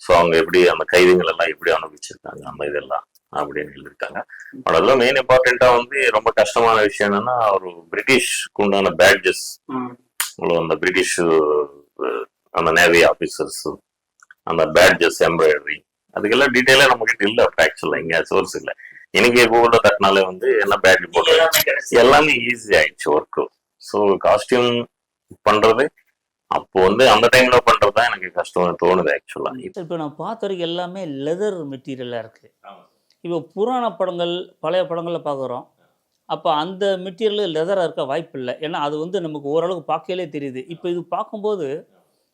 ஸோ அவங்க எப்படி அந்த கைதிகள் எல்லாம் எப்படி அனுபவிச்சிருக்காங்க அந்த இதெல்லாம் அப்படின்னு எழுதியிருக்காங்க. அதெல்லாம் மெயின் இம்பார்ட்டண்டா வந்து ரொம்ப கஷ்டமான விஷயம் என்னன்னா ஒரு பிரிட்டிஷ்க்கு உண்டான பேட்ஜஸ் உள்ள அந்த பிரிட்டிஷ் அந்த நேவி ஆபீசர்ஸ் அந்த பேட்ஜஸ் எம்ப்ராய்டரி அதுக்கெல்லாம் டீட்டெயிலாக நம்ம கிட்ட இல்லை ஆக்சுவலா இங்க சோர்ஸ் இல்லை. இன்னைக்கு கூகுள்ல தட்டினாலே வந்து என்ன பேட்ஜ் போட்டு எல்லாமே ஈஸி ஆயிடுச்சு ஒர்க்கு. ஸோ காஸ்டியூம் பண்றது அப்போ வந்து அந்த டைம்ல பண்றதுதான் எனக்கு கஷ்டம் தோணுது ஆக்சுவலா. இப்போ நான் பார்த்த வரைக்கும் எல்லாமே லெதர் மெட்டீரியலாக இருக்குது. இப்போ புராண படங்கள் பழைய படங்களில் பார்க்குறோம். அப்போ அந்த மெட்டீரியல் லெதராக இருக்க வாய்ப்பு இல்லை. ஏன்னா அது வந்து நமக்கு ஓரளவுக்கு பார்க்கலே தெரியுது. இப்போ இது பார்க்கும்போது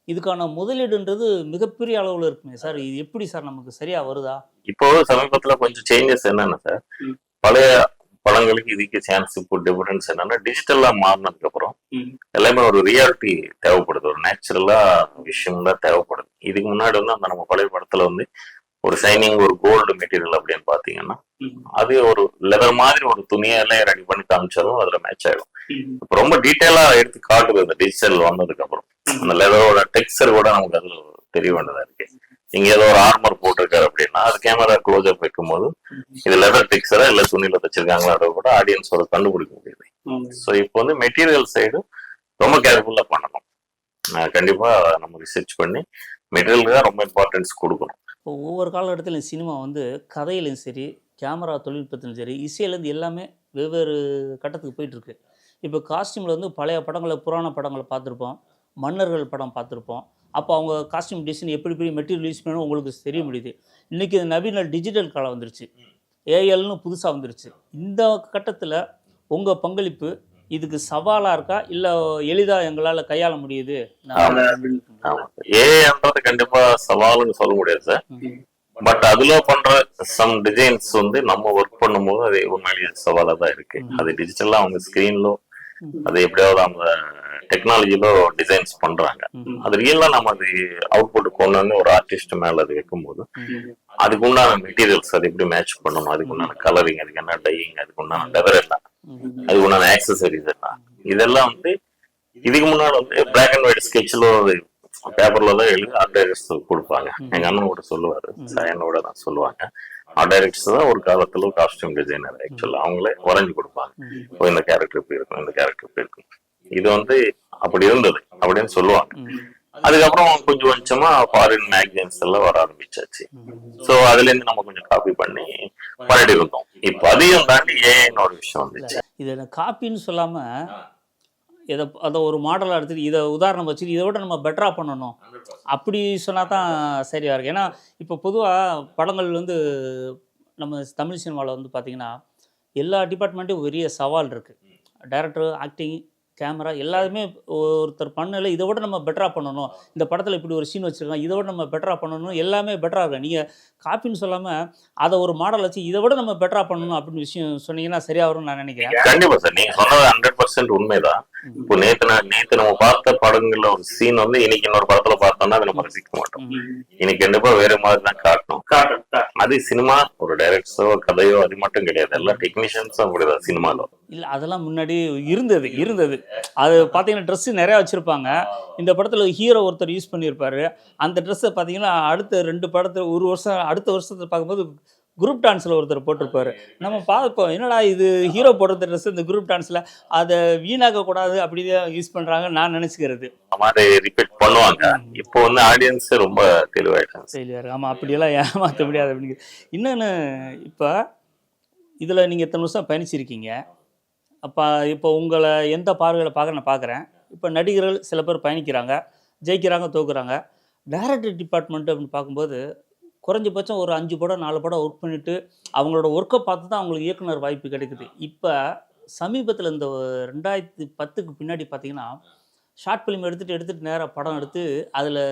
இதுக்கான முதலீடுன்றது மிகப்பெரிய அளவில் இருக்குமே சார். இது எப்படி சார் நமக்கு சரியாக வருதா? இப்போ சமீபத்துல கொஞ்சம் சேஞ்சஸ் என்னன்னா சார், பழைய படங்களுக்கு இதுக்கு சான்ஸ் இப்போ டிஃபரன்ஸ் என்னன்னா டிஜிட்டலா மாறினதுக்கு அப்புறம் எல்லாமே ஒரு ரியாலிட்டி தேவைப்படுது, ஒரு நேச்சுரலா விஷயம்லாம் தேவைப்படுது. இதுக்கு முன்னாடி வந்து அந்த நம்ம பழைய படத்துல வந்து ஒரு ஷைனிங் ஒரு கோல்டு மெட்டீரியல் அப்படின்னு பாத்தீங்கன்னா அது ஒரு லெதர் மாதிரி ஒரு துணியெல்லாம் ரெடி பண்ணி காமிச்சாலும் அதுல மேட்ச் ஆயிடும். இப்போ ரொம்ப டீட்டெயிலா எடுத்து காட்டுது இந்த டிஜிட்டல் வந்ததுக்கு அப்புறம். அந்த லெதரோட டெக்ஸ்சர் கூட நமக்கு அதுல தெரிய வேண்டியதா இருக்கு. இங்க ஏதோ ஒரு ஆர்மர் போட்டிருக்காரு அப்படின்னா அது கேமரா க்ளோஸ் அப் வைக்கும் போது இது லெதர் டெக்ஸ்சரா இல்ல துணியில தச்சிருக்காங்களா கூட ஆடியன்ஸோட கண்டுபிடிக்க முடியுது. ஸோ இப்போ வந்து மெட்டீரியல் சைடு ரொம்ப கேர்ஃபுல்லா பண்ணணும். கண்டிப்பா நம்ம ரிசர்ச் பண்ணி மெட்டீரியலுக்கு தான் ரொம்ப இம்பார்ட்டன்ஸ் கொடுக்கணும். இப்போ ஒவ்வொரு காலகட்டத்திலும் சினிமா வந்து கதையிலையும் சரி, கேமரா தொழில்நுட்பத்திலும் சரி, இசையிலேருந்து எல்லாமே வெவ்வேறு கட்டத்துக்கு போயிட்டுருக்கு. இப்போ காஸ்டியூமில் வந்து பழைய படங்களை புராண படங்களை பார்த்துருப்போம், மன்னர்கள் படம் பார்த்துருப்போம். அப்போ அவங்க காஸ்டியூம் டிசைன் எப்படி எப்படி மெட்டீரியல் யூஸ் பண்ணணும் உங்களுக்கு தெரிய முடியுது. இன்றைக்கி நவீன டிஜிட்டல் காலம் வந்துருச்சு, ஏஎல்னு புதுசாக வந்துருச்சு. இந்த கட்டத்தில் உங்கள் பங்களிப்பு இதுக்கு சவாலாக இருக்கா இல்லை எளிதாக எங்களால் கையாள முடியுது? ஏன்றது கண்டிப்பா சவால்னு சொல்ல முடியாது சார். பட் அதுல பண்ற சம் டிசைன்ஸ் வந்து நம்ம ஒர்க் பண்ணும்போது அது உண்மையிலேயே சவாலா தான் இருக்கு. அது டிஜிட்டலா அவங்க ஸ்கிரீன்லோ அது எப்படியாவது அந்த டெக்னாலஜில டிசைன்ஸ் பண்றாங்க. அது ரியலா நம்ம அது அவுட்புட் கொண்டு வந்து ஒரு ஆர்டிஸ்ட் மேல அது வைக்கும்போது அதுக்கு உண்டான மெட்டீரியல்ஸ் அது எப்படி மேட்ச் பண்ணணும், அதுக்கு உண்டான கலரிங், அதுக்கு என்ன டையிங், அதுக்கு உண்டான லெதர் என்ன, அதுக்கு உண்டான ஆக்சசரிஸ் என்ன, இதெல்லாம் வந்து இதுக்கு முன்னாடி வந்து பிளாக் அண்ட் ஒயிட் ஸ்கெட்ச்ல பேப்பர்ல தான் எழுதி ஆர்ட் டைரக்டர்ஸ் கொடுப்பாங்க. எங்க அண்ணன் கூட சொல்லுவாரு, என்னோட தான் சொல்லுவாங்க. ஆர்ட் டைரக்டர்ஸ் தான் ஒரு காலத்துல காஸ்டியூம் டிசைனர் ஆக்சுவலா அவங்களே வரைஞ்சு கொடுப்பாங்க. இந்த கேரக்டர் இப்படி இருக்கும், இந்த கேரக்டர் இப்படி இருக்கும். இது வந்து அப்படி இருந்தது அப்படின்னு சொல்லுவாங்க. அதுக்கப்புறம் கொஞ்சம் கொஞ்சமா ஃபாரின் மேகசின்ஸ் எல்லாம் வர ஆரம்பிச்சாச்சு. சோ அதுல இருந்து நம்ம கொஞ்சம் காப்பி பண்ணி பண்ணிட்டு இருந்தோம். இப்ப அதையும் தாண்டி ஏன்னு ஒரு விஷயம் வந்துச்சு. இதை காப்பின்னு சொல்லாம அதை ஒரு மாடலாக எடுத்துட்டு இதை உதாரணம் வச்சுட்டு இதை விட நம்ம பெட்டராக பண்ணணும் அப்படி சொன்னால் தான் சரியாக இருக்குது. ஏன்னா இப்போ பொதுவாக படங்கள் வந்து நம்ம தமிழ் சினிமாவில் வந்து பார்த்திங்கன்னா எல்லா டிபார்ட்மெண்ட்டும் பெரிய சவால் இருக்குது. டைரக்டர், ஆக்டிங், கேமரா எல்லாருமே ஒருத்தர் பண்ணல இதை விட நம்ம பெட்டராக பண்ணணும், இந்த படத்தில் இப்படி ஒரு சீன் வச்சுருக்கோம் இதை விட நம்ம பெட்டராக பண்ணணும், எல்லாமே பெட்டராக இருக்கும். நீங்கள் காப்பின்னு சொல்லாமல் அதை ஒரு மாடல் வச்சு இதை விட நம்ம பெட்டராக பண்ணணும் அப்படின்னு விஷயம் சொன்னீங்கன்னா சரியாக வரும்னு நான் நினைக்கிறேன். கண்டிப்பா சார், நீங்க சொன்னது 100% உண்மைதான். இப்போ நேத்து நம்ம பார்த்த படங்கள்ல ஒரு சீன் வந்து இன்னைக்கு இன்னொரு படத்துல பார்த்தோம்னா அதை நம்ம ரசிக்க மாட்டோம். இன்னைக்கு கண்டிப்பா வேற மாதிரி தான் காட்டணும். அது சினிமா ஒரு டைரக்டரோ கதையோ அது மட்டும் கிடையாது, எல்லா டெக்னீஷியன்ஸும் அப்படிதான் சினிமால. இல்லை அதெல்லாம் முன்னாடி இருந்தது அது பார்த்தீங்கன்னா ட்ரெஸ்ஸு நிறையா வச்சுருப்பாங்க. இந்த படத்தில் ஹீரோ ஒருத்தர் யூஸ் பண்ணியிருப்பார். அந்த ட்ரெஸ்ஸை பார்த்தீங்கன்னா அடுத்த 2 படத்தில் ஒரு வருஷம் அடுத்த வருஷத்தை பார்க்கும்போது குரூப் டான்ஸில் ஒருத்தர் போட்டிருப்பார். நம்ம பார்ப்போம் என்னடா இது ஹீரோ போடுற ட்ரெஸ் இந்த குரூப் டான்ஸில் அதை வீணாக்கக்கூடாது அப்படி தான் யூஸ் பண்ணுறாங்கன்னு நான் நினச்சிக்கிறது. ரிப்பீட் பண்ணுவாங்க. இப்போ வந்து ஆடியன்ஸ் ரொம்ப தெளிவாயிட்டாங்க. ஆமாம், அப்படியெல்லாம் ஏமாற்ற முடியாது அப்படிங்க. இன்னொன்று இப்போ இதில் நீங்கள் எத்தனை வருஷம் பயணிச்சிருக்கீங்க. அப்போ இப்போ உங்களை எந்த பார்வையில் நான் பார்க்குறேன். இப்போ நடிகர்கள் சில பேர் பயணிக்கிறாங்க, ஜெயிக்கிறாங்க, தோக்குறாங்க. டைரக்டர் டிபார்ட்மெண்ட் அப்படின்னு பார்க்கும்போது குறைஞ்சபட்சம் ஒரு 5 படம் 4 படம் ஒர்க் பண்ணிவிட்டு அவங்களோட ஒர்க்கை பார்த்து தான் அவங்களுக்கு இயக்குனர் வாய்ப்பு கிடைக்குது. இப்போ சமீபத்தில் இந்த 2010க்கு பின்னாடி பார்த்தீங்கன்னா ஷார்ட் ஃபிலிம் எடுத்துகிட்டு நேராக படம் எடுத்து அதில்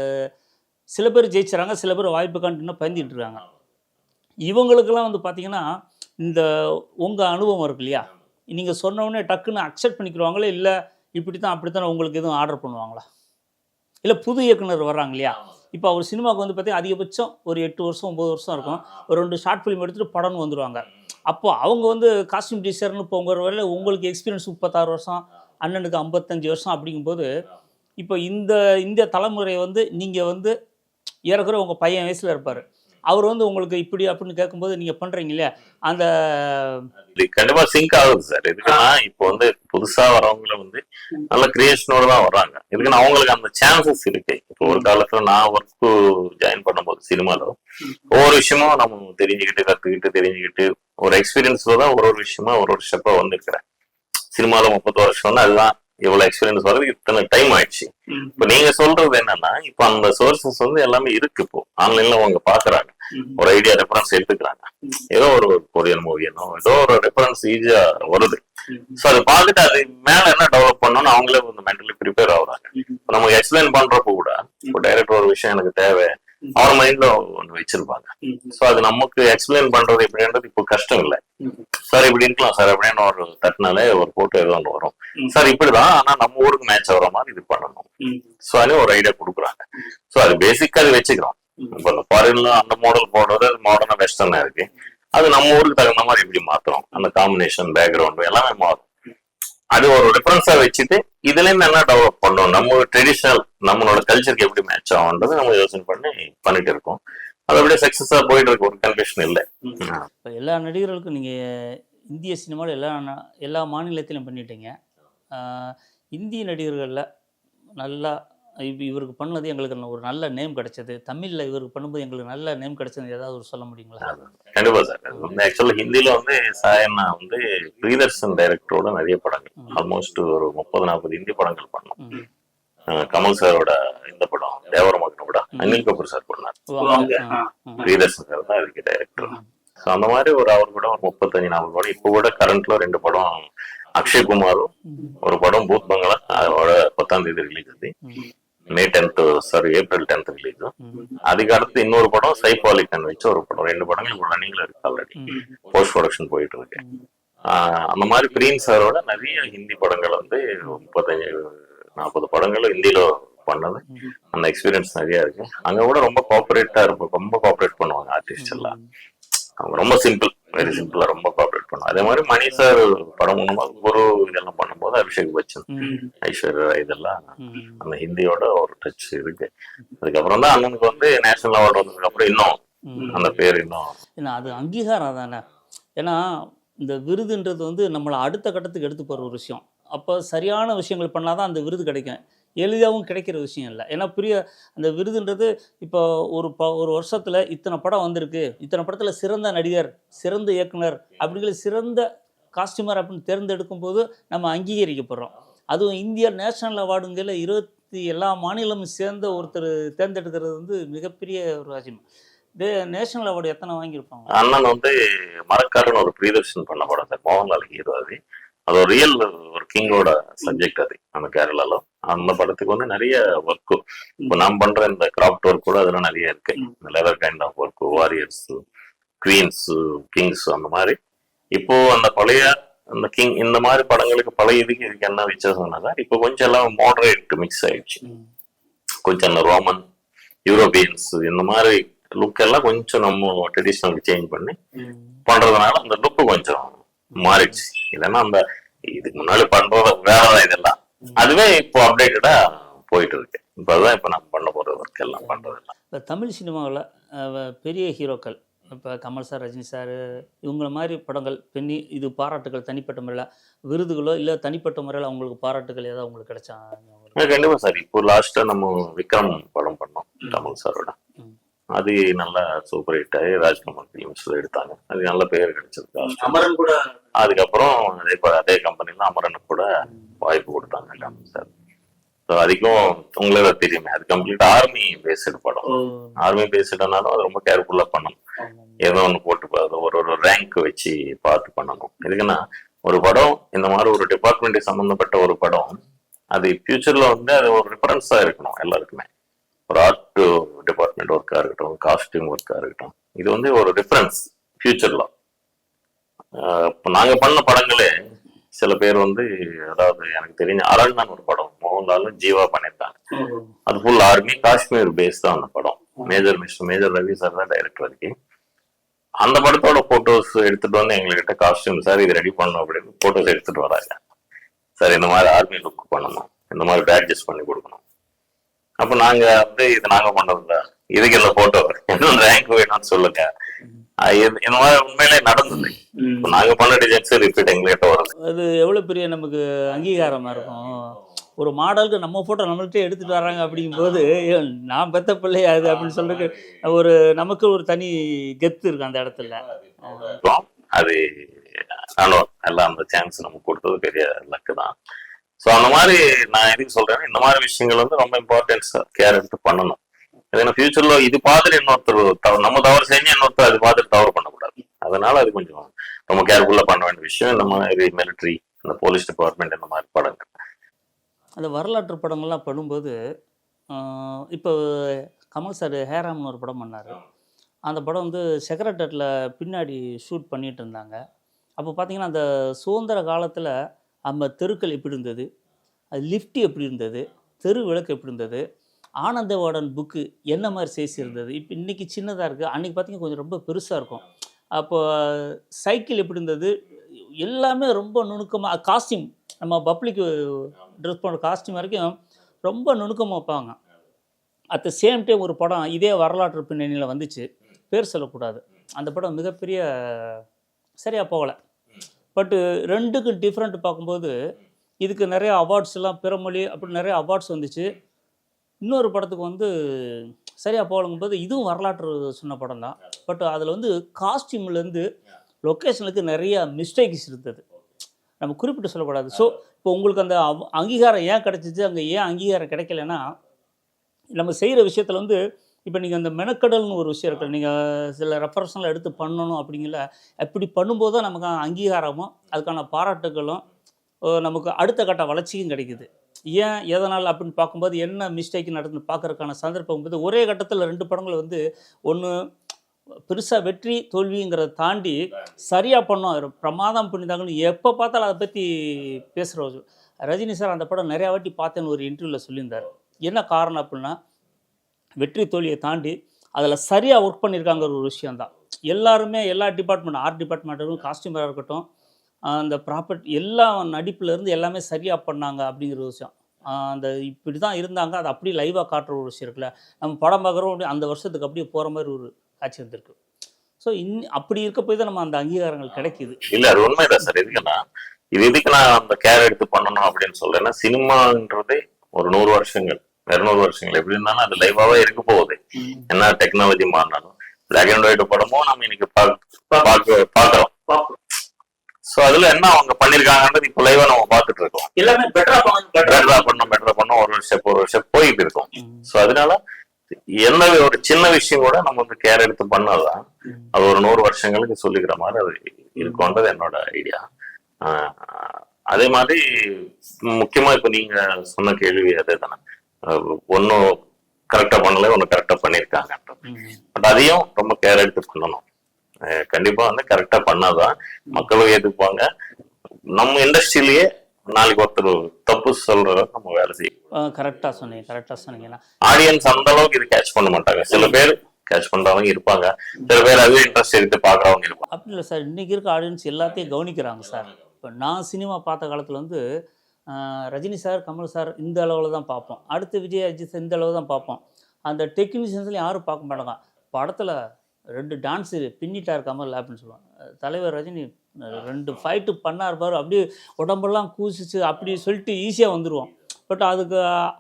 சில பேர் ஜெயிச்சுறாங்க, சில பேர் வாய்ப்பு காண்டின்னு பயந்துட்டு இருக்காங்க. இவங்களுக்கெல்லாம் வந்து பார்த்திங்கன்னா இந்த உங்கள் அனுபவம் இருக்கு இல்லையா, நீங்கள் சொன்னோடனே டக்குன்னு அக்செப்ட் பண்ணிக்கிடுவாங்களே, இல்லை இப்படி தான் அப்படி தானே உங்களுக்கு எதுவும் ஆர்டர் பண்ணுவாங்களா? இல்லை புது இயக்குனர் வர்றாங்க இல்லையா, இப்போ அவர் சினிமாவுக்கு வந்து பார்த்தீங்கன்னா அதிகபட்சம் ஒரு 8 வருஷம் 9 வருஷம் இருக்கும். ஒரு 2 ஷார்ட் ஃபிலிம் எடுத்துகிட்டு படம்னு வந்துடுவாங்க. அப்போது அவங்க வந்து காஸ்டியூம் டிசைனர்னு போங்கிற வரையில் உங்களுக்கு எக்ஸ்பீரியன்ஸ் 36 வருஷம், அண்ணனுக்கு 55 வருஷம். அப்படிங்கும்போது இப்போ இந்த தலைமுறை வந்து நீங்கள் வந்து ஏறக்குறைய உங்கள் பையன் வயசில் இருப்பார். அவர் வந்து உங்களுக்கு இப்படி அப்படின்னு கேட்கும்போது நீங்க பண்றீங்க இல்லையா அந்த இது கண்டிப்பா சிங்க் ஆகுது சார். இதுக்குன்னா இப்போ வந்து புதுசா வரவங்கள வந்து நல்ல கிரியேஷனோட தான் வர்றாங்க. இதுக்குன்னு அவங்களுக்கு அந்த சான்சஸ் இருக்கு. இப்போ ஒரு காலத்துல நான் ஒர்க் ஜாயின் பண்ணும்போது சினிமால ஒவ்வொரு விஷயமும் நம்ம தெரிஞ்சுக்கிட்டு ஒரு எக்ஸ்பீரியன்ஸ்ல தான் ஒரு விஷயமா ஒரு ஸ்டெப்பா வந்திருக்கிறேன். சினிமால 30 வருஷம்னா அதுதான் இவ்வளவு எக்ஸ்பீரியன்ஸ் வர்றது இத்தனை டைம் ஆயிடுச்சு. இப்ப நீங்க சொல்றது என்னன்னா, இப்ப அந்த சோர்சஸ் வந்து எல்லாமே இருக்கு. இப்போ ஆன்லைன்ல அவங்க பாக்குறாங்க, ஒரு ஐடியா ரெஃபரன்ஸ் எடுத்துக்கிறாங்க. ஏதோ ஒரு கொரியன் மூவியனோ ஏதோ ஒரு ரெஃபரன்ஸ் ஈஸியா வருது. சோ அதை பார்த்துட்டு அது மேல என்ன டெவலப் பண்ணணும்னு அவங்களே வந்து மென்டலி ப்ரிப்பேர் ஆகுறாங்க. இப்போ நம்ம எக்ஸ்பிளைன் பண்றப்ப கூட இப்போ டைரக்டர் ஒரு விஷயம் எனக்கு தேவை அவர் மைண்ட்ல ஒண்ணு வச்சிருப்பாங்க. சோ அது நமக்கு எக்ஸ்பிளைன் பண்றது எப்படின்றது இப்போ கஷ்டம் இல்லை. சார் இப்படி இருக்கலாம் சார் அப்படின்னு ஒரு தட்டினாலே ஒரு போட்டோ ஏதோ ஒன்று வரும். சார் இப்படிதான், ஆனா நம்ம ஊருக்கு மேட்ச் ஆகிற மாதிரி இது பண்ணணும். சோ அதே ஒரு ஐடியா கொடுக்குறாங்க. சோ அது பேசிக்கா அது வச்சுக்கிறோம். இப்போ ஃபாரின்ல அந்த மாடல் போடுறது மாடர்னா வெஸ்டர்னா இருக்கு. அது நம்ம ஊருக்கு தகுந்த மாதிரி எப்படி மாத்துறோம், அந்த காம்பினேஷன் பேக்ரவுண்ட் எல்லாமே மாறும். அது ஒரு டிஃபரன்ஸா வச்சுட்டு இதுல இருந்து என்ன டெவலப் பண்ணணும், நம்ம ட்ரெடிஷனல் நம்மளோட கல்ச்சருக்கு எப்படி மேட்ச் ஆகும்ன்றது நம்ம யோசனை பண்ணிட்டு இருக்கோம். அது அப்படியே சக்சஸா போயிட்டு இருக்கு, ஒரு கன்ஃபியூஷன் இல்லை. இப்போ எல்லா நடிகர்களுக்கும் நீங்க இந்திய சினிமாவில் எல்லா மாநிலத்திலும் பண்ணிட்டீங்க. இந்திய நடிகர்களில் நல்லா இவருக்கு பண்ணது எங்களுக்கு ஒரு நல்ல நேம் கிடைச்சது, தமிழ்ல இவருக்கு பண்ணும்போது எங்களுக்கு நல்ல நேம் கிடைச்சது ஏதாவது ஒரு சொல்ல முடியுங்களா? கண்டிப்பா சார். அது வந்து ஆக்சுவலா ஹிந்தில வந்து சாயண்ணா வந்து பிரியதர்ஷன் டைரக்டரோட நிறைய படங்கள் ஆல்மோஸ்ட் ஒரு 30-40 ஹிந்தி படங்கள் பண்ணோம். கமல் சாரோட இந்த படம் தேவர மகன் கூட அனில் கபூர் சார் பண்ணார். பிரியதர்ஷன் சார் தான் இதுக்கு டைரக்டர். ஸோ அந்த மாதிரி அவர் கூட ஒரு 35-40 படம். இப்போ கூட கரண்ட்ல 2 படம் அக்ஷய் குமாரும் ஒரு படம் பூத் பங்களா அதோட 10ஆம் தேதி ரிலீஸ் ஆகுது. April 10th release. அதுக்கு அடுத்து இன்னொரு படம் சைஃப் அலி கான் வச்சு ஒரு படம். 2 படங்கள் இப்போ ரன்னிங்ல இருக்கு, ஆல்ரெடி போஸ்ட் ப்ரொடக்ஷன் போயிட்டு இருக்கு. அந்த மாதிரி பிரியன் சாரோட நிறைய ஹிந்தி படங்கள் வந்து 35-40 படங்கள் ஹிந்தியில பண்ணது. அந்த எக்ஸ்பீரியன்ஸ் நிறைய இருக்கு. அங்க கூட ரொம்ப கோஆபரேட்டா இருக்கும், ரொம்ப கோஆபரேட் பண்ணுவாங்க ஆர்டிஸ்ட் எல்லாம். அவங்க ரொம்ப சிம்பிள், வெரி சிம்பிளா ரொம்ப கோஆபரேட் பண்ணுவாங்க. அதே மாதிரி மணி சார் படம் பண்ணும்போது குரு இதெல்லாம் பண்ணும்போது அபிஷேக் பச்சன், ஐஸ்வர்யா இதெல்லாம் அந்த ஹிந்தியோட ஒரு டச் இருக்கு. அதுக்கப்புறம் தான் அண்ணனுக்கு வந்து நேஷனல் அவார்டு வந்ததுக்கு அப்புறம் இன்னும் அந்த பேர் இன்னும் அது அங்கீகாரம் தானே. ஏன்னா இந்த விருதுன்றது வந்து நம்மளை அடுத்த கட்டத்துக்கு எடுத்து போகிற ஒரு விஷயம். அப்போ சரியான விஷயங்கள் பண்ணாதான் அந்த விருது கிடைக்கும். எளிதாகவும் கிடைக்கிற விஷயம் இல்லை. ஏன்னா அந்த விருதுன்றது இப்போ ஒரு வருஷத்தில் இத்தனை படம் வந்திருக்கு, இத்தனை படத்தில் சிறந்த நடிகர், சிறந்த இயக்குனர் அப்படிங்கிற சிறந்த காஸ்டியூமர் அப்படின்னு தேர்ந்தெடுக்கும் போது நம்ம அங்கீகரிக்கப்படுறோம். அதுவும் இந்தியா நேஷனல் அவார்டுங்கிற 20 எல்லா மாநிலமும் சேர்ந்த ஒருத்தர் தேர்ந்தெடுக்கிறது வந்து மிகப்பெரிய ஒரு விஷயம். நேஷனல் அவார்டு எத்தனை வாங்கியிருப்பாங்க? அண்ணன் வந்து மரக்காடுன்னு ஒரு பிரியதர்ஷன் பண்ண படம் சார், மோகன்லால் ஹீரோ. அது ஒரு ரியல் ஒரு கிங்கோட சப்ஜெக்ட். அது அந்த கேரளால அந்த படத்துக்கு வந்து நிறைய ஒர்க்கு. இப்போ நான் பண்ற இந்த கிராஃப்ட் ஒர்க் கூட அதுல நிறைய இருக்கு. இந்த leather kind of work, warriors, queens, kings அந்த மாதிரி. இப்போ அந்த பழைய அந்த கிங் இந்த மாதிரி படங்களுக்கு பழைய இதுக்கு என்ன வித்தியாசம்னா இப்போ கொஞ்சம் எல்லாம் மாடரேட் மிக்ஸ் ஆயிடுச்சு. கொஞ்சம் அந்த ரோமன் யூரோப்பியன்ஸ் இந்த மாதிரி லுக் எல்லாம் கொஞ்சம் நம்ம ட்ரெடிஷனலுக்கு சேஞ்ச் பண்ணி பண்றதுனால அந்த லுக் கொஞ்சம் மாறிடுச்சு. இல்லைன்னா அந்த இதுக்கு முன்னாடி பண்றது வேறதான் இதெல்லாம். அதுவே இப்போ அப்டேட்டடா போயிட்டு இருக்கு. இப்போ அதுதான் இப்போ நம்ம பண்ண போற ஒர்க் எல்லாம் பண்றதெல்லாம். இப்போ தமிழ் சினிமாவில் பெரிய ஹீரோக்கள் இப்போ கமல் சார், ரஜினி சார் இவங்கள மாதிரி படங்கள் பெண்ணி இது பாராட்டுகள் தனிப்பட்ட முறையில் விருதுகளோ இல்லை தனிப்பட்ட முறையில் அவங்களுக்கு பாராட்டுகள் ஏதாவது உங்களுக்கு கிடைச்சா? கண்டிப்பா சார். இப்போ லாஸ்டா நம்ம விக்ரம் படம் பண்ணோம் கமல் சாரோட. அது நல்லா சூப்பர் ஹிட் ஆகி ராஜ்கமல் ஃபிலிம்ஸ்ல எடுத்தாங்க. அது நல்ல பேர் கிடைச்சது. அமரன் கூட அதுக்கப்புறம் அதே கம்பெனில அமரனுக்கு கூட வாய்ப்பு கொடுத்தாங்க கமல் சார். அதுக்கும் உங்களே தெரியுமே, அது கம்ப்ளீட் ஆர்மி பேஸ்டு படம். ஆர்மி பேஸ்டுனாலும் அது ரொம்ப கேர்ஃபுல்லா பண்ணணும். ஏதோ ஒன்று போட்டு ஒரு ரேங்க் வச்சு பார்த்து பண்ணணும். எதுக்குன்னா ஒரு படம் இந்த மாதிரி ஒரு டிபார்ட்மெண்ட் சம்பந்தப்பட்ட ஒரு படம் அது ஃபியூச்சர்ல வந்து அது ஒரு ரெஃபரன்ஸா இருக்கணும் எல்லாருக்குமே. ஒரு ஆர்ட் டிபார்ட்மெண்ட் ஒர்க்கா இருக்கட்டும், காஸ்டியூம் ஒர்க்கா இருக்கட்டும், இது வந்து ஒரு ரெஃபரன்ஸ் ஃபியூச்சர்ல. இப்போ நாங்க பண்ண படங்களே சில பேர் வந்து, அதாவது எனக்கு தெரிஞ்ச அரண்மன் ஒரு படம் மோகன்லாலும் ஜீவா பண்ணியிருக்காங்க. அது ஃபுல் ஆர்மி காஷ்மீர் பேஸ் தான் அந்த படம். மேஜர் ரவி சார் தான் டைரக்டர். அதுக்கு அந்த படத்தோட போட்டோஸ் எடுத்துட்டு வந்து எங்ககிட்ட காஸ்டியூம் சார் இது ரெடி பண்ணணும் அப்படின்னு போட்டோஸ் எடுத்துட்டு வராங்க. சார் இந்த மாதிரி ஆர்மி லுக் பண்ணணும், இந்த மாதிரி பேட்ஜஸ் பண்ணி கொடுக்கணும். அப்ப நாங்க வந்து இது நாங்க பண்றதுல இதுக்கு இந்த போட்டோ இன்னும் ரேங்க் வேணும்னு சொல்லுங்க. இந்த மாதிரி உண்மையிலே நடந்தது. இப்ப நாங்க பண்ண டிசைன்ஸ் ரிப்பீட் எங்கள்கிட்ட வருது. அது எவ்வளோ பெரிய நமக்கு அங்கீகாரமாக இருக்கும். ஒரு மாடலுக்கு நம்ம ஃபோட்டோ நம்மள்கிட்ட எடுத்துகிட்டு வராங்க அப்படிங்கும்போது நான் பெத்த பிள்ளையா அது அப்படின்னு சொல்றதுக்கு ஒரு நமக்கு ஒரு தனி கெத்து இருக்கு அந்த இடத்துல. அது நானும் எல்லாம் அந்த சான்ஸ் நமக்கு கொடுத்தது பெரிய லக்கு தான். ஸோ அந்த மாதிரி நான் எதுக்கு சொல்றேன்னா, இந்த மாதிரி விஷயங்கள் வந்து ரொம்ப இம்பார்ட்டன்ஸ் கேர் எடுத்து பண்ணணும். ஏன்னா ஃபியூச்சர்ல இது பார்த்துட்டு இன்னொருத்தர் நம்ம தவறு செஞ்சு இன்னொருத்தர் அது பார்த்துட்டு தவறு பண்ணக்கூடாது. அதனால அது கொஞ்சம் ரொம்ப கேர்ஃபுல்லா பண்ண வேண்டிய விஷயம். இந்த மாதிரி மிலிட்ரி, இந்த போலீஸ் டிபார்ட்மெண்ட், இந்த மாதிரி படங்கள், அந்த வரலாற்று படங்கள்லாம் பண்ணும்போது இப்போ கமல் சார் ஹேராம்னு ஒரு படம் பண்ணார். அந்த படம் வந்து செக்ரட்டரியில் பின்னாடி ஷூட் பண்ணிகிட்டு இருந்தாங்க. அப்போ பார்த்தீங்கன்னா அந்த சுதந்திர காலத்தில் நம்ம தெருக்கள் எப்படி இருந்தது, அது லிஃப்ட் எப்படி இருந்தது, தெரு விளக்கு எப்படி இருந்தது, ஆனந்தவாடன் புக்கு என்ன மாதிரி சேஸ் இருந்தது. இப்போ இன்றைக்கி சின்னதாக இருக்குது, அன்றைக்கி பார்த்திங்கன்னா கொஞ்சம் ரொம்ப பெருசாக இருக்கும். அப்போ சைக்கிள் எப்படி இருந்தது, எல்லாமே ரொம்ப நுணுக்கமாக. காஸ்டியூம் நம்ம பப்ளிக் ட்ரெஸ் பண்ணுற காஸ்டியூம் வரைக்கும் ரொம்ப நுணுக்கமாக வைப்பாங்க. அட் த சேம் டைம் ஒரு படம் இதே வரலாற்று பின்னணியில் வந்துச்சு, பேர் சொல்லக்கூடாது. அந்த படம் மிகப்பெரிய சரியாக போகலை. பட்டு ரெண்டுக்கும் டிஃப்ரெண்ட் பார்க்கும்போது இதுக்கு நிறைய அவார்ட்ஸ்லாம் பிறமொழி அப்படி நிறைய அவார்ட்ஸ் வந்துச்சு. இன்னொரு படத்துக்கு வந்து சரியாக போகலங்கும்போது இதுவும் வரலாற்று சொன்ன படம் தான். பட் அதில் வந்து காஸ்டியூம்லேருந்து லொக்கேஷனுக்கு நிறைய மிஸ்டேக்ஸ் இருந்தது, நம்ம குறிப்பிட்டு சொல்லக்கூடாது. ஸோ இப்போ உங்களுக்கு அந்த அங்கீகாரம் ஏன் கிடச்சிச்சு, அங்கே ஏன் அங்கீகாரம் கிடைக்கலன்னா, நம்ம செய்கிற விஷயத்தில் வந்து இப்போ நீங்கள் அந்த மெனக்கடல்னு ஒரு விஷயம் இருக்குது. நீங்கள் சில ரெஃபரன்ஸ்லாம் எடுத்து பண்ணணும் அப்படிங்கிற அப்படி பண்ணும்போது தான் நமக்கு அங்கீகாரமும் அதுக்கான பாராட்டுகளும் நமக்கு அடுத்த கட்ட வளர்ச்சியும் கிடைக்குது. ஏன் எதனால் அப்படின்னு பார்க்கும்போது என்ன மிஸ்டேக் நடந்து பார்க்குறதுக்கான சந்தர்ப்பம் போது ஒரே கட்டத்தில் 2 படங்கள் வந்து ஒன்று பெருசாக வெற்றி தோல்விங்கிறத தாண்டி சரியாக பண்ணோம், பிரமாதம் பண்ணிதாங்கன்னு எப்போ பார்த்தாலும் அதை பற்றி பேசுகிற ரஜினி சார் அந்த படம் நிறையா வாட்டி பார்த்தேன்னு ஒரு இன்டர்வியூவில் சொல்லியிருந்தார். என்ன காரணம் அப்படின்னா, வெற்றி தோல்வியை தாண்டி அதில் சரியாக ஒர்க் பண்ணியிருக்காங்கிற ஒரு விஷயந்தான். எல்லாருமே எல்லா டிபார்ட்மெண்ட், ஆர்ட் டிபார்ட்மெண்ட்டும், காஸ்டியூமராக இருக்கட்டும், அந்த ப்ராப்பர்ட்டி எல்லா நடிப்புலேருந்து எல்லாமே சரியாக பண்ணாங்க அப்படிங்கிற ஒரு விஷயம். அந்த இப்படி தான் இருந்தாங்க, அதை அப்படியே லைவாக காட்டுற ஒரு விஷயம் இருக்குல்ல. நம்ம படம் பார்க்குறோம், அப்படியே அந்த வருஷத்துக்கு அப்படியே போகிற மாதிரி ஒரு காட்சி வந்திருக்கு. ஸோ அப்படி இருக்க போய் தான் நம்ம அந்த அங்கீகாரங்கள் கிடைக்குது. இல்லை, அது உண்மைதான் சார். எதுக்கு நான் அந்த கேர் எடுத்து பண்ணணும் அப்படின்னு சொல்றேன்னா, சினிமான்றதே ஒரு 100 வருஷங்கள் 200 வருஷங்கள் எப்படி இருந்தாலும் அது லைவாவே இருக்க போகுது. என்ன டெக்னாலஜி மாறினாலும் பிளாக் அண்ட் ஒயிட் படமும் நம்ம இன்னைக்கு பாக்குறோம். சோ அதுல என்ன அவங்க பண்ணிருக்காங்கன்றது இப்ப லைவா நம்ம பாத்துட்டு இருக்கோம். எல்லாமே பெட்டரா பண்ணணும் ஒரு ஸ்டெப் போயிட்டு இருக்கோம். சோ அதனால எந்த ஒரு சின்ன விஷயம் கூட நம்ம வந்து கேர் எடுத்து பண்ணாதான் அது ஒரு 100 வருஷங்களுக்கு சொல்லிக்கிற மாதிரி அது இருக்கும்ன்றது என்னோட ஐடியா. அதே மாதிரி முக்கியமா இப்ப நீங்க சொன்ன கேள்வி அதே தானே, ஒன்னும் கரெக்டா பண்ணல, ஒன்னு கரெக்டா பண்ணிருக்காங்க. பட் அதையும் ரொம்ப கேர் எடுத்து பண்ணணும். கண்டிப்பா வந்து கரெக்டா பண்ணாதான் மக்களும் ஏத்துப்பாங்க. நம்ம இண்டஸ்ட்ரியிலேயே நாளைக்கு ஒருத்தர் தப்பு சொல்றத நம்ம வேலை செய்யும். கரெக்டா சொன்னீங்கன்னா ஆடியன்ஸ் அந்த அளவுக்கு இது கேட்ச் பண்ண மாட்டாங்க. சில பேர் கேட்ச் பண்றவங்க இருப்பாங்க, சில பேர் அதுவே இன்ட்ரெஸ்ட் எடுத்து பாக்குறவங்க இருப்பாங்க. அப்படி இல்லை சார், இன்னைக்கு இருக்க ஆடியன்ஸ் எல்லாத்தையும் கவனிக்கிறாங்க சார். இப்போ நான் சினிமா பார்த்த காலத்தில் வந்து ரஜினி சார், கமல் சார் இந்த அளவில் தான் பார்ப்போம். அடுத்து விஜய், அஜித் இந்த அளவு தான் பார்ப்போம். அந்த டெக்னீஷியன்ஸ்லையும் யாரும் பார்க்க மாட்டாங்க. படத்தில் 2 டான்ஸு பின்னிட்டார் கமல் அப்படின்னு சொல்லுவாங்க. தலைவர் ரஜினி 2 ஃபைட்டு பண்ணார் பாரு, அப்படியே உடம்பெல்லாம் கூசிச்சு அப்படி சொல்லிட்டு ஈஸியாக வந்துடுவோம். பட் அதுக்கு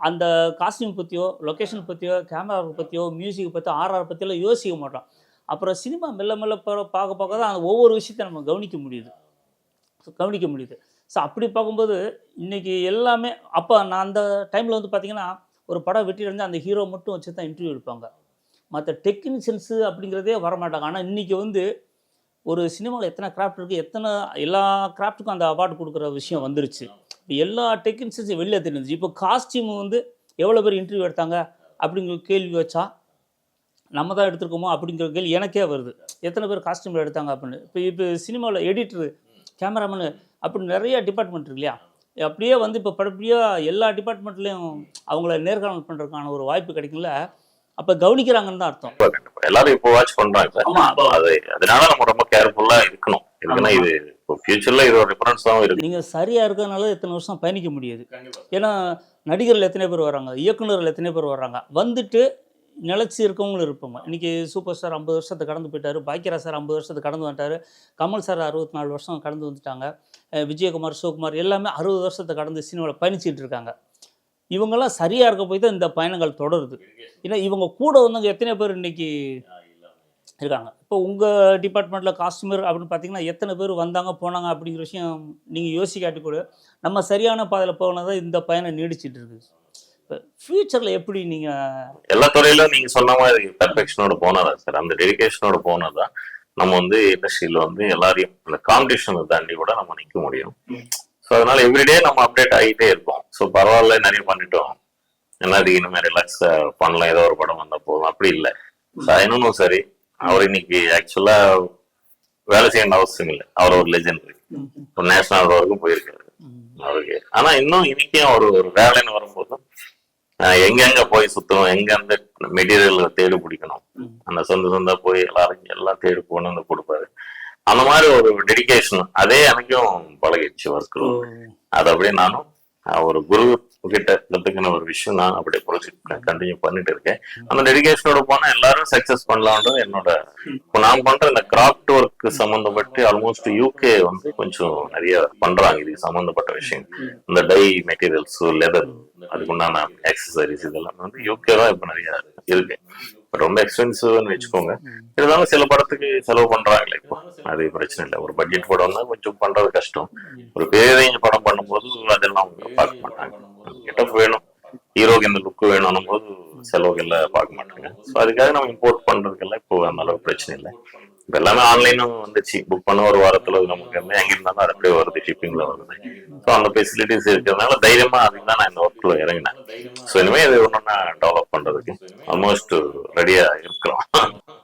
அந்த காஸ்டியூம் பற்றியோ, லொக்கேஷன் பற்றியோ, கேமரா பற்றியோ, மியூசிக் பற்றியோ, ஆர்ஆர் பற்றியெல்லாம் யோசிக்க மாட்டோம். அப்புறம் சினிமா மெல்ல மெல்ல பார்க்க தான் அந்த ஒவ்வொரு விஷயத்தை நம்ம கவனிக்க முடியுது. ஸோ அப்படி பார்க்கும்போது இன்றைக்கி எல்லாமே அப்போ நான் அந்த டைமில் வந்து பார்த்திங்கன்னா ஒரு படம் வெட்டியிருந்து அந்த ஹீரோ மட்டும் வச்சு தான் இன்டர்வியூ எடுப்பாங்க. மற்ற டெக்னீஷியன்ஸு அப்படிங்கிறதே வரமாட்டாங்க. ஆனால் இன்றைக்கி வந்து ஒரு சினிமாவில் எத்தனை கிராஃப்ட் இருக்குது, எல்லா கிராஃப்ட்டுக்கும் அந்த அவார்டு கொடுக்குற விஷயம் வந்துருச்சு. இப்போ எல்லா டெக்னீஷியன்ஸும் வெளியே தெரிஞ்சிச்சு. இப்போ காஸ்டியூம் வந்து எவ்வளோ பேர் இன்டர்வியூ எடுத்தாங்க அப்படிங்கிற கேள்வி வச்சா நம்ம தான் எடுத்துருக்கோமோ அப்படிங்கிற கேள்வி எனக்கே வருது. எத்தனை பேர் காஸ்டியூமில் எடுத்தாங்க அப்படின்னு. இப்போ சினிமாவில் எடிட்டரு, கேமராமேனு அப்படி நிறைய டிபார்ட்மெண்ட் இருக்கு இல்லையா. அப்படியே வந்து இப்போ படிப்படியாக எல்லா டிபார்ட்மெண்ட்லேயும் அவங்கள நேர்காணல் பண்ணுறதுக்கான ஒரு வாய்ப்பு கிடைக்கல. அப்போ கவனிக்கிறாங்கன்னு தான் அர்த்தம். எல்லாரும் இப்போ வாட்ச் பண்ணுறாங்க. அதனால நம்ம ரொம்ப கேர்ஃபுல்லாக இருக்கணும். இதுனா இது ஃபியூச்சரில் இது ஒரு டிஃபரன்ஸாகவும் இருக்குது. நீங்கள் சரியாக இருக்கிறதுனால எத்தனை வருஷம் பயணிக்க முடியுது. ஏன்னா நடிகர்கள் எத்தனை பேர் வர்றாங்க, இயக்குநர்கள் எத்தனை பேர் வர்றாங்க, வந்துட்டு நிலச்சி இருக்கவங்களும் இருப்பாங்க. இன்றைக்கி சூப்பர் ஸ்டார் 50 வருஷத்தை கடந்து போயிட்டார், பாக்கியராஜ் சார் 50 வருஷத்தை கடந்து வந்துட்டார், கமல் சார் 64 வருஷம் கடந்து வந்துட்டாங்க, விஜயகுமார், சிவகுமார் எல்லாமே 60 வருஷத்தை கடந்து சினிமாவில் பயணிச்சிட்டு இருக்காங்க. இவங்கெல்லாம் சரியாக இருக்க போய் தான் இந்த பயணங்கள் தொடருது. ஏன்னா இவங்க கூட வந்தவங்க எத்தனை பேர் இன்றைக்கி இருக்காங்க. இப்போ உங்கள் டிபார்ட்மெண்ட்டில் காஸ்டியூமர் அப்படின்னு பார்த்தீங்கன்னா எத்தனை பேர் வந்தாங்க போனாங்க அப்படிங்கிற விஷயம் நீங்கள் யோசிக்காட்டி கூட நம்ம சரியான பாதையில் போனதான் இந்த பயணம் நீடிச்சிட்டு இருக்குது. இப்போ ஃப்யூச்சரில் எப்படி நீங்கள் எல்லா துறையிலும் நீங்கள் சொன்ன மாதிரி பெர்ஃபெக்ஷனோட போனதா சார், அந்த டெடிகேஷனோட போனதான் நம்ம வந்து இண்டஸ்ட்ரியில் வந்து எல்லாரையும் அந்த காம்படிஷனை தாண்டி கூட நம்ம நிற்க முடியும். ஸோ அதனால எவ்ரிடே நம்ம அப்டேட் ஆகிட்டே இருக்கோம். ஸோ பரவாயில்ல, நிறைய பண்ணிட்டோம், என்ன அதுக்கு இனிமேல் ரிலாக்ஸ் பண்ணலாம், ஏதோ ஒரு படம் வந்தால் போதும் அப்படி இல்லை. இன்னும் சரி, அவர் இன்னைக்கு ஆக்சுவலா வேலை செய்ய அவசியம் இல்லை, அவர் ஒரு லெஜெண்ட், ஒரு நேஷனல் அவார்டு வரைக்கும் போயிருக்காரு அவருக்கு. ஆனா இன்னும் இன்னைக்கும் அவர் ஒரு வேலைன்னு வரும்போது எங்கெங்க போய் சுத்தணும், எங்க அந்த மெட்டீரியல் தேடி பிடிக்கணும், அந்த சொந்த போய் எல்லாரும் எல்லாம் தேடி போகணும்னு கொடுப்பாரு. அந்த மாதிரி ஒரு டெடிகேஷன் அதே எனக்கும் பழகிடுச்சு ஒர்க். அது அப்படியே நானும் ஒரு குரு கிட்ட கத்துக்கின ஒரு விஷயம் நான் அப்படியே ப்ரொஜெக்ட் கண்டினியூ பண்ணிட்டு இருக்கேன். அந்த டெடிகேஷனோட போனா எல்லாரும் சக்சஸ் பண்ணலாம்ன்றது என்னோட. இப்போ நான் பண்ற இந்த கிராஃப்ட் ஒர்க் சம்பந்தப்பட்டு ஆல்மோஸ்ட் யூகே வந்து கொஞ்சம் நிறைய பண்றாங்க இதுக்கு சம்பந்தப்பட்ட விஷயம். இந்த டை மெட்டீரியல்ஸ், லெதர், அதுக்குண்டான ஆக்சசரிஸ் இதெல்லாம் வந்து யூகே தான் இப்ப நிறைய இருக்கு. பட் ரொம்ப எக்ஸ்பென்சிவ்னு வச்சுக்கோங்க. இருந்தாலும் சில படத்துக்கு செலவு பண்றாங்களே இப்போ, அது பிரச்சனை இல்லை. ஒரு பட்ஜெட் படம்னா கொஞ்சம் பண்றது கஷ்டம். ஒரு பேரேஞ்ச் படம் பண்ணும்போது அதெல்லாம் பார்க்க மாட்டாங்க. கெட்டப் வேணும், ஹீரோக்கு இந்த லுக் வேணும் போது செலவுகள்லாம் பார்க்க மாட்டாங்க. ஸோ அதுக்காக நம்ம இம்போர்ட் பண்றதுக்கெல்லாம் இப்போ அந்த அளவுக்கு பிரச்சனை இல்லை. இப்போ எல்லாமே ஆன்லைனும் வந்துச்சு. புக் பண்ண ஒரு வாரத்துல நமக்கு எங்க இருந்தாலும் அது அப்படியே வருது, ஷிப்பிங்ல வருது. ஸோ அந்த ஃபெசிலிட்டிஸ் இருக்கிறதுனால தைரியமா அதுக்கு தான் நான் இந்த ஒர்க்ல இறங்கினேன். ஸோ இனிமே இது ஒன்று டெவலப் பண்றதுக்கு ஆல்மோஸ்ட் ரெடியா இருக்கிறோம்.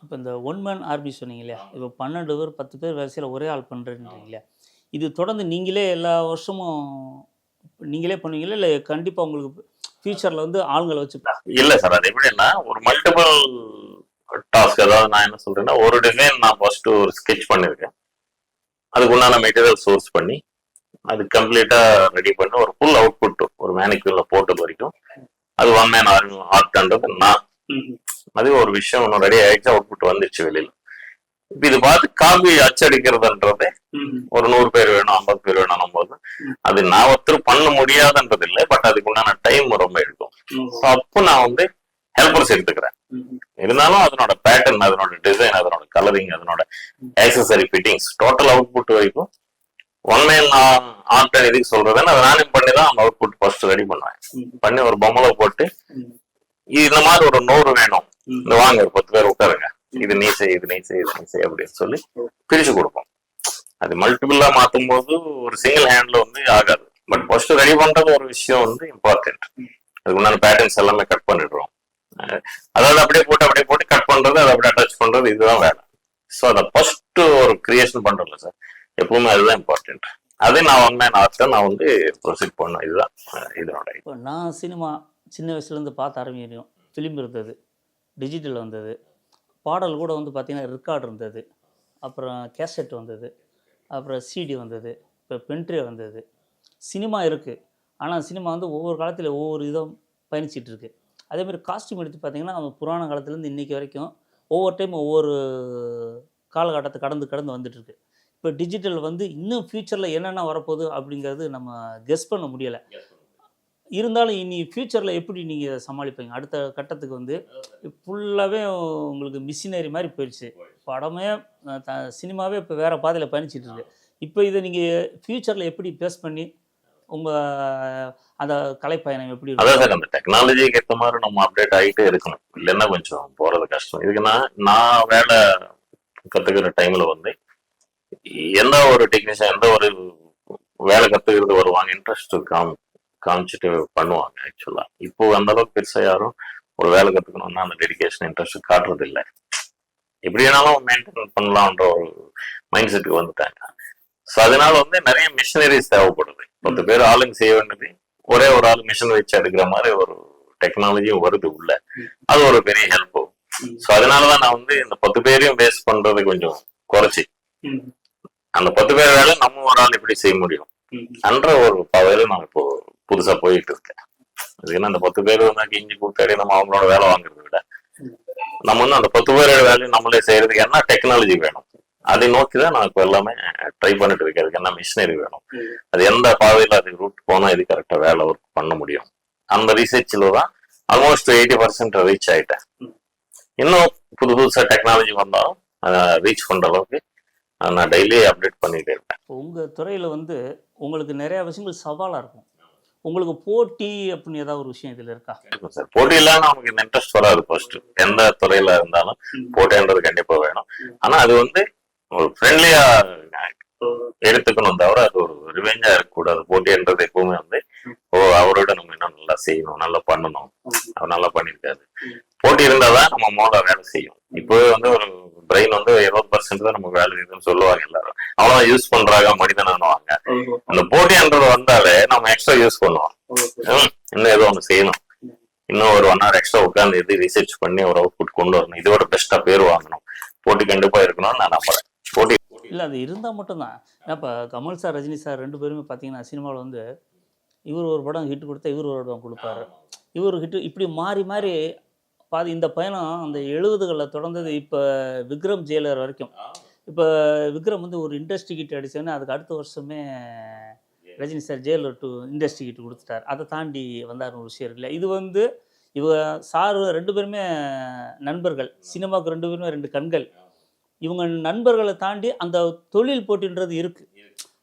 இப்போ இந்த ஒன் மேன் ஆர்மி சொன்னீங்க இல்லையா, இப்போ 12 பேர் 10 பேர் வரிசையில் ஒரே ஆள் பண்ணுறீங்க இல்லையா, இது தொடர்ந்து நீங்களே எல்லா வருஷமும் நீங்களே பண்ணுவீங்களா, இல்லை கண்டிப்பாக உங்களுக்கு ஃபியூச்சரில் வந்து ஆளுங்களை வச்சுப்பா? இல்லை சார், அது எப்படின்னா ஒரு மல்டிபிள் டாஸ்க். அதாவது நான் என்ன சொல்றேன்னா, ஒரு டிசைன் நான் ஃபர்ஸ்ட் ஒரு ஸ்கெட்ச் பண்ணிருக்கேன், அதுக்கு உண்டான மெட்டீரியல் சோர்ஸ் பண்ணி அது கம்ப்ளீட்டா ரெடி பண்ணி ஒரு ஃபுல் அவுட்புட் ஒரு மேனிக்யூர்ல போட்டது வரைக்கும் அது ஒன் மேன் ஆர்ட்ன்றது நான். அது ஒரு விஷயம் ஒன்றும் ரெடி ஆயிடுச்சு, அவுட்புட் வந்துருச்சு வெளியில. இப்ப இது பார்த்து காப்பி அச்சடிக்கிறதுன்றது ஒரு 100 பேர் வேணும், 50 பேர் வேணும் போது அது நான் ஒருத்தர் பண்ண முடியாதுன்றது இல்லை. பட் அதுக்கு உண்டான டைம் ரொம்ப எடுக்கும். அப்போ நான் வந்து ஹெல்பர்ஸ் எடுத்துக்கிறேன். இருந்தாலும் அதனோட பேட்டர்ன், அதனோட டிசைன், அதனோட கலரிங், அதனோட ஆக்சசரி ஃபிட்டிங்ஸ், டோட்டல் அவுட்புட் வரைக்கும் ஒன் மேன் ஆர்ட் எதுக்கு சொல்றதுன்னு அதை நானே பண்ணி தான் அந்த அவுட்புட் ஃபர்ஸ்ட் ரெடி பண்ணுவேன். பண்ணி ஒரு பொம்மலை போட்டு இந்த மாதிரி ஒரு 100 வேணும், இந்த வாங்க ஒரு 10 பேர் உட்காருங்க, இது நீ செய், இது நீ செய், இது நீ செய் அப்படின்னு சொல்லி பிரிச்சு கொடுப்போம். அது மல்டிபிளா மாத்தும் போது ஒரு சிங்கிள் ஹேண்ட்ல வந்து ஆகாது. பட் ஃபர்ஸ்ட் ரெடி பண்றது ஒரு விஷயம் வந்து இம்பார்ட்டன்ட். அதுக்கு முன்னாடி பேட்டர்ன்ஸ் எல்லாமே கட் பண்ணிடுறோம். அதாவது அப்படியே போட்டு கட் பண்றது, அதை அப்படியே அட்டாச் பண்றது, இதுதான் வேலை. ஸோ அதை ஃபர்ஸ்ட் ஒரு கிரியேஷன் பண்றோம்ல சார், எப்பவுமே அதுதான் இம்பார்ட்டன்ட். அதே நான் ஒன் மேன் ஆர்ட்டை நான் வந்து ப்ரொசீட் பண்ணேன். இதுதான் இதனோட. இப்போ நான் சினிமா சின்ன வயசுலேருந்து பார்த்து ஆரம்பிக்கும். ஃபிலிம் இருந்தது, டிஜிட்டல் வந்தது, பாடல் கூட வந்து பார்த்திங்கன்னா ரெக்கார்டு இருந்தது, அப்புறம் கேசட் வந்தது, அப்புறம் சிடி வந்தது, இப்போ பென்ட்ரே வந்தது. சினிமா இருக்குது, ஆனால் சினிமா வந்து ஒவ்வொரு காலத்தில் ஒவ்வொரு இதை பயணிச்சிட்டு இருக்கு. அதேமாதிரி காஸ்டியூம் எடுத்து பார்த்திங்கன்னா நம்ம புராண காலத்துலேருந்து இன்றைக்கி வரைக்கும் ஒவ்வொரு டைம் ஒவ்வொரு காலகட்டத்தை கடந்து வந்துட்டுருக்கு. இப்போ டிஜிட்டல் வந்து இன்னும் ஃப்யூச்சரில் என்னென்ன வரப்போகுது அப்படிங்கிறது நம்ம கெஸ் பண்ண முடியலை. இருந்தாலும் இனி ஃப்யூச்சரில் எப்படி நீங்கள் சமாளிப்பீங்க? அடுத்த கட்டத்துக்கு வந்து ஃபுல்லாகவே உங்களுக்கு மிஷினரி மாதிரி போயிடுச்சு. படமே சினிமாவே இப்போ வேறு பாதையில் பயணிச்சிட்டு இருக்கு. இப்போ இதை நீங்கள் ஃப்யூச்சரில் எப்படி பேஸ் பண்ணி உங்கள் அந்த கலைப்பயணம் எப்படி? அதான் அந்த டெக்னாலஜிக்கு ஏற்ற மாதிரி நம்ம அப்டேட் ஆகிட்டே இருக்கணும், இல்லைன்னா கொஞ்சம் போகிறது கஷ்டம். இதுக்கு நான் வேலை கற்றுக்கிற டைமில் வந்து எந்த ஒரு டெக்னீஷியன் எந்த ஒரு வேலை கற்றுக்கிறது வருவாங்க, இன்ட்ரெஸ்ட் காமிச்சிட்டு பண்ணுவாங்க. ஆக்சுவலா இப்போ அந்த அளவுக்கு பெருசா யாரும் ஒரு வேலை கத்துக்கணும்னா அந்த டெடிகேஷன் இன்ட்ரெஸ்ட் காட்டுறது இல்லை. எப்படி வேணாலும் மெயின்டைன் பண்ணலாம்ன்ற ஒரு மைண்ட் செட்டுக்கு வந்துட்டாங்க. ஸோ அதனால வந்து நிறைய மிஷினரிஸ் தேவைப்படுது. 10 பேர் ஆளுங்க செய்ய வேண்டியது ஒரே ஒரு ஆள் மிஷின் வச்சு எடுக்கிற மாதிரி ஒரு டெக்னாலஜியும் வருது உள்ள. அது ஒரு பெரிய ஹெல்ப். ஸோ அதனாலதான் நான் வந்து இந்த 10 பேரையும் பேஸ் பண்றது கொஞ்சம் குறைச்சி அந்த 10 பேர் வேலை நம்ம ஒரு ஆள் எப்படி செய்ய முடியும் என்ற ஒரு பவையில நான் இப்போ புதுசா போயிட்டு இருக்கேன். அதுக்குன்னா அந்த 10 பேர் வந்து இஞ்சி பூத்தாடி நம்ம அவங்களோட வேலை வாங்குறத விட நம்ம வந்து அந்த 10 பேரோட வேலையும் நம்மளே செய்யறதுக்கு என்ன டெக்னாலஜி வேணும், அதை நோக்கி தான் நான் இப்போ எல்லாமே ட்ரை பண்ணிட்டு இருக்கேன். அதுக்கு என்ன மிஷினரி வேணும், அது எந்த பாதையில் அது ரூட் போனால் இது கரெக்டாக வேலை ஒர்க் பண்ண முடியும், அந்த ரிசர்ச்சில் தான் ஆல்மோஸ்ட் 80% ரீச் ஆயிட்டேன். இன்னும் புதுசாக டெக்னாலஜி வந்தாலும் ரீச் பண்ற அளவுக்கு நான் டெய்லி அப்டேட் பண்ணிட்டே இருப்பேன். உங்கள் துறையில் வந்து உங்களுக்கு நிறைய விஷயங்கள் சவாலாக இருக்கும். உங்களுக்கு போட்டி அப்படின்னு ஏதாவது ஒரு விஷயம் இதில் இருக்கா? சார், போட்டி இல்லாம நமக்கு இந்த இன்ட்ரெஸ்ட் வராது. ஃபர்ஸ்ட் எந்த துறையில இருந்தாலும் போட்டின்றது கண்டிப்பா வேணும். ஆனா அது வந்து ஒரு ஃப்ரெண்ட்லியா எடுத்துக்கணும், தவிர அது ஒரு ரிவெஞ்சா இருக்கக்கூடாது. போட்டின்றது எப்பவுமே வந்து அவரோட நம்ம இன்னும் நல்லா செய்யணும், நல்லா பண்ணணும், அவர் நல்லா பண்ணியிருக்காரு. போட்டி இருந்தாதான் நம்ம மூளை வேலை செய்யும். இப்பவே வந்து ஒரு பிரெயின் வந்து 70% தான் நமக்கு வேலை இருக்குன்னு சொல்லுவாங்க எல்லாரும். அவ்வளவுதான் யூஸ் பண்றாங்க மனிதனானுவாங்க. அந்த போட்டின்றது வந்தாலே நம்ம எக்ஸ்ட்ரா யூஸ் பண்ணுவோம். இன்னும் ஏதோ ஒண்ணு செய்யணும், இன்னும் ஒரு 1 hour எக்ஸ்ட்ரா உட்காந்து எது ரிசர்ச் பண்ணி ஒரு அவுட்புட் கொண்டு வரணும், இதோட பெஸ்டா பேர் வாங்கணும். போட்டி கண்டிப்பா இருக்கணும்னு நான் நம்புறேன். போட்டி இல்லை, அது இருந்தால் மட்டும்தான். இப்போ கமல் சார், ரஜினி சார் 2 பேருமே பார்த்தீங்கன்னா சினிமாவில் வந்து இவர் ஒரு படம் ஹிட் கொடுத்தா இவர் ஒரு படம் கொடுப்பாரு, இவர் ஹிட்டு, இப்படி மாறி மாறி பாதி இந்த பயணம் அந்த 70களில் தொடர்ந்தது. இப்போ விக்ரம் ஜெயிலர் வரைக்கும். இப்போ விக்ரம் வந்து ஒரு இண்டஸ்ட்ரி கிட் அடிச்சோன்னா அதுக்கு அடுத்த வருஷமே Rajini sir Jailer 2 industry hit கொடுத்துட்டார். அதை தாண்டி வந்தார் ஒரு விஷயம் இருக்குல்ல. இது வந்து இவங்க சார் 2 பேருமே நண்பர்கள், சினிமாவுக்கு 2 பேருமே 2 கண்கள். இவங்க நண்பர்களை தாண்டி அந்த தொழில் போட்டின்றது இருக்கு.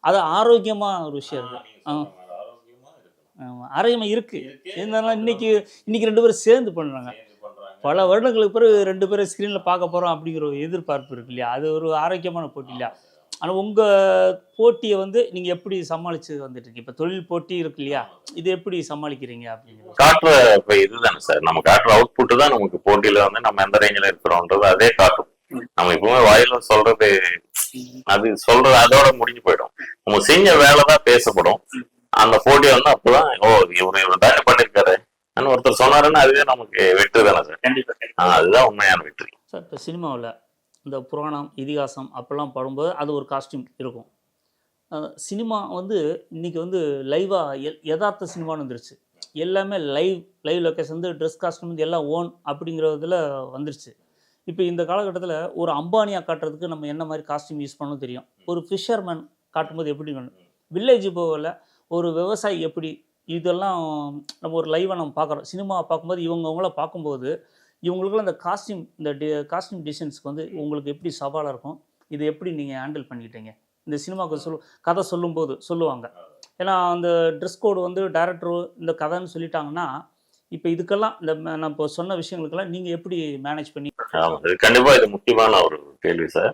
அது ஆரோக்கியமாக ஒரு விஷயம் இருக்கு. ஆரோக்கியமாக இருக்கு. இருந்தாலும் இன்னைக்கு 2 பேரும் சேர்ந்து பண்ணுறாங்க. பல வருடங்களுக்கு பிறகு 2 பேரும் ஸ்க்ரீனில் பார்க்க போகிறோம் அப்படிங்கிற ஒரு எதிர்பார்ப்பு இருக்கு இல்லையா? அது ஒரு ஆரோக்கியமான போட்டி இல்லையா? ஆனால் உங்கள் போட்டியை வந்து நீங்கள் எப்படி சமாளித்து வந்துட்டு இருக்கீங்க? இப்போ தொழில் போட்டி இருக்கு இல்லையா, இது எப்படி சமாளிக்கிறீங்க அப்படிங்கிறது? காட்டுற இப்போ இதுதானே சார், நம்ம காட்டுற அவுட்புட் தான் நமக்கு போட்டியில வந்து நம்ம எந்த ரேஞ்சில் இருக்கிறோன்றது அதே காட்டும். நம்ம எப்பவுமே வாயில சொல்றது, அது சொல்றது அதோட முடிஞ்சு போயிடும். நம்ம செஞ்ச வேலை தான் பேசப்படும். அந்த போட்டி வந்து அப்பதான் இவர் தானே பண்ணிருக்காரு ஒருத்தர் சொன்னாருன்னா அதுவே நமக்கு வெற்றி தானே சார். அதுதான் உண்மையான வெற்றி சார். இப்போ சினிமாவில் இந்த புராணம், இதிகாசம் அப்பெல்லாம் படும்போது அது ஒரு காஸ்டியூம் இருக்கும். சினிமா வந்து இன்னைக்கு வந்து லைவாக யதார்த்த சினிமான்னு வந்துருச்சு. எல்லாமே லைவ் லொக்கேஷன் வந்து ட்ரெஸ் காஸ்டியூம் வந்து எல்லாம் ஓன் அப்படிங்கிறதுல வந்துருச்சு. இப்போ இந்த காலகட்டத்தில் ஒரு அம்பானியாக காட்டுறதுக்கு நம்ம என்ன மாதிரி காஸ்டியூம் யூஸ் பண்ணணும் தெரியும். ஒரு ஃபிஷர்மேன் காட்டும்போது எப்படி வேணும், வில்லேஜ் போகல ஒரு விவசாயி எப்படி, இதெல்லாம் நம்ம ஒரு லைவாக நம்ம பார்க்குறோம். சினிமாவை பார்க்கும்போது இவங்கள பார்க்கும்போது இவங்களுக்குள்ள இந்த காஸ்டியூம் டிசைன்ஸ்க்கு வந்து உங்களுக்கு எப்படி சவாலாக இருக்கும், இதை எப்படி நீங்கள் ஹேண்டில் பண்ணிக்கிட்டீங்க? இந்த சினிமாவுக்கு கதை சொல்லும்போது சொல்லுவாங்க. ஏன்னா அந்த ட்ரெஸ் கோடு வந்து டைரக்டர் இந்த கதைன்னு சொல்லிட்டாங்கன்னா, இப்போ இதுக்கெல்லாம் இந்த நான் இப்போ சொன்ன விஷயங்களுக்கெல்லாம் நீங்கள் எப்படி மேனேஜ் பண்ணி? கண்டிப்பாக இது முக்கியமான ஒரு கேள்வி சார்.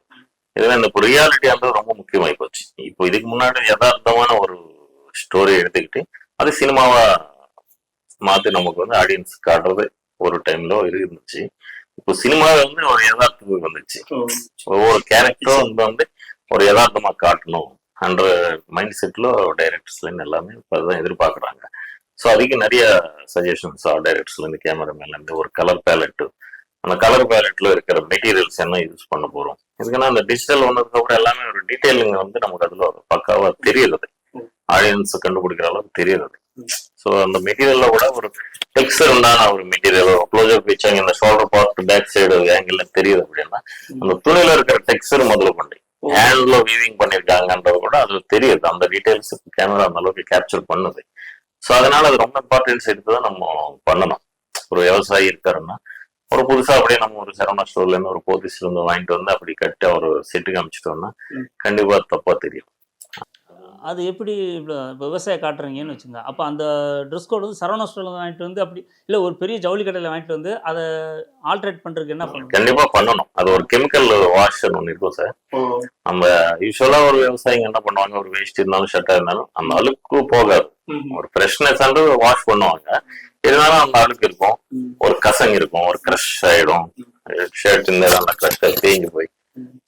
இதுல இந்த ரியாலிட்டி வந்து ரொம்ப முக்கியமாகி போச்சு. இப்போ இதுக்கு முன்னாடி யதார்த்தமான ஒரு ஸ்டோரி எடுத்துக்கிட்டு அது சினிமாவா மாற்றி நமக்கு வந்து ஆடியன்ஸ் காட்டுறது ஒரு டைம்ல இருந்துச்சு. இப்போ சினிமாவை வந்து ஒரு யதார்த்தத்துக்கு வந்துச்சு. ஒவ்வொரு கேரக்டரும் வந்து ஒரு யதார்த்தமா காட்டணும் என்ற மைண்ட் செட்ல டைரக்டர்ஸ்ல எல்லாமே இப்போ அதுதான் எதிர்பார்க்குறாங்க. ஸோ அதுக்கு நிறைய சஜஷன்ஸ் டைரக்டர்ஸ்ல இருந்து, கேமராமேன்ல இருந்து, ஒரு கலர் பேலட், அந்த கலர் பேலட்ல இருக்கிற மெட்டீரியல்ஸ் என்ன யூஸ் பண்ண போறோம். இதுக்குன்னா அந்த டிஜிட்டல் ஒன்னதுக்கு அப்புறம் எல்லாமே ஒரு டீட்டெயிலிங் வந்து நமக்கு அதுல ஒரு பக்காவா தெரியுது, ஆடியன்ஸ் கண்டுபிடிக்கிற அளவுக்கு தெரியுது. ஸோ அந்த மெட்டீரியல்ல கூட ஒரு டெக்ஸ்டர் உண்டான ஒரு மெட்டீரியல் க்ளோஸ்அப் வச்சாங்க, இந்த shoulder part back side angle தெரியுது அப்படின்னா அந்த துணியில இருக்கிற டெக்ஸ்டர் முதல்ல பண்ணி ஹேண்ட்ல வீவிங் பண்ணிருக்காங்கன்றது கூட அது தெரியுது. அந்த டீடைல்ஸ் கேமரா அந்த அளவுக்கு கேப்சர் பண்ணுது. ஸோ அதனால அது ரொம்ப இம்பார்ட்டன்ஸ் எடுத்துதான் நம்ம பண்ணணும். ஒரு விவசாயி இருக்காருன்னா ஒரு புதுசா அப்படியே நம்ம ஒரு சரவணா ஸ்டோர்ல இருந்து ஒரு போத்திஸ்ல இருந்து வாங்கிட்டு வந்து அப்படி கட்டி ஒரு செட்டுக்கு அமைச்சிட்டோம்னா கண்டிப்பா தப்பா தெரியும். அது எப்படி விவசாயம் காட்டுறீங்கன்னு வச்சுங்க. அப்போ அந்த ட்ரெஸ் கோட் வந்து சரவணா ஸ்டோரில் வாங்கிட்டு வந்து அப்படி இல்லை ஒரு பெரிய ஜவுளி கடையில் வாங்கிட்டு வந்து அதை ஆல்ட்ரேட் பண்ணுறதுக்கு என்ன பண்ணணும்? கண்டிப்பா பண்ணணும். அது ஒரு கெமிக்கல் வாஷ் ஒன்று இருக்கும் சார். நம்ம யூஸ்வலா ஒரு விவசாயிங்க என்ன பண்ணுவாங்க, ஒரு வேஸ்ட் இருந்தாலும் ஷர்ட்டா இருந்தாலும் அந்த அழுக்கு போகாது, ஒரு ஃப்ரெஷ்னஸ் வாஷ் பண்ணுவாங்க. இருந்தாலும் அந்த அழுக்கு இருக்கும், ஒரு கசங்க இருக்கும், ஒரு கிரஷ் ஆயிடும், ஷர்ட் இந்த கிரஷ் தேஞ்சு போய்.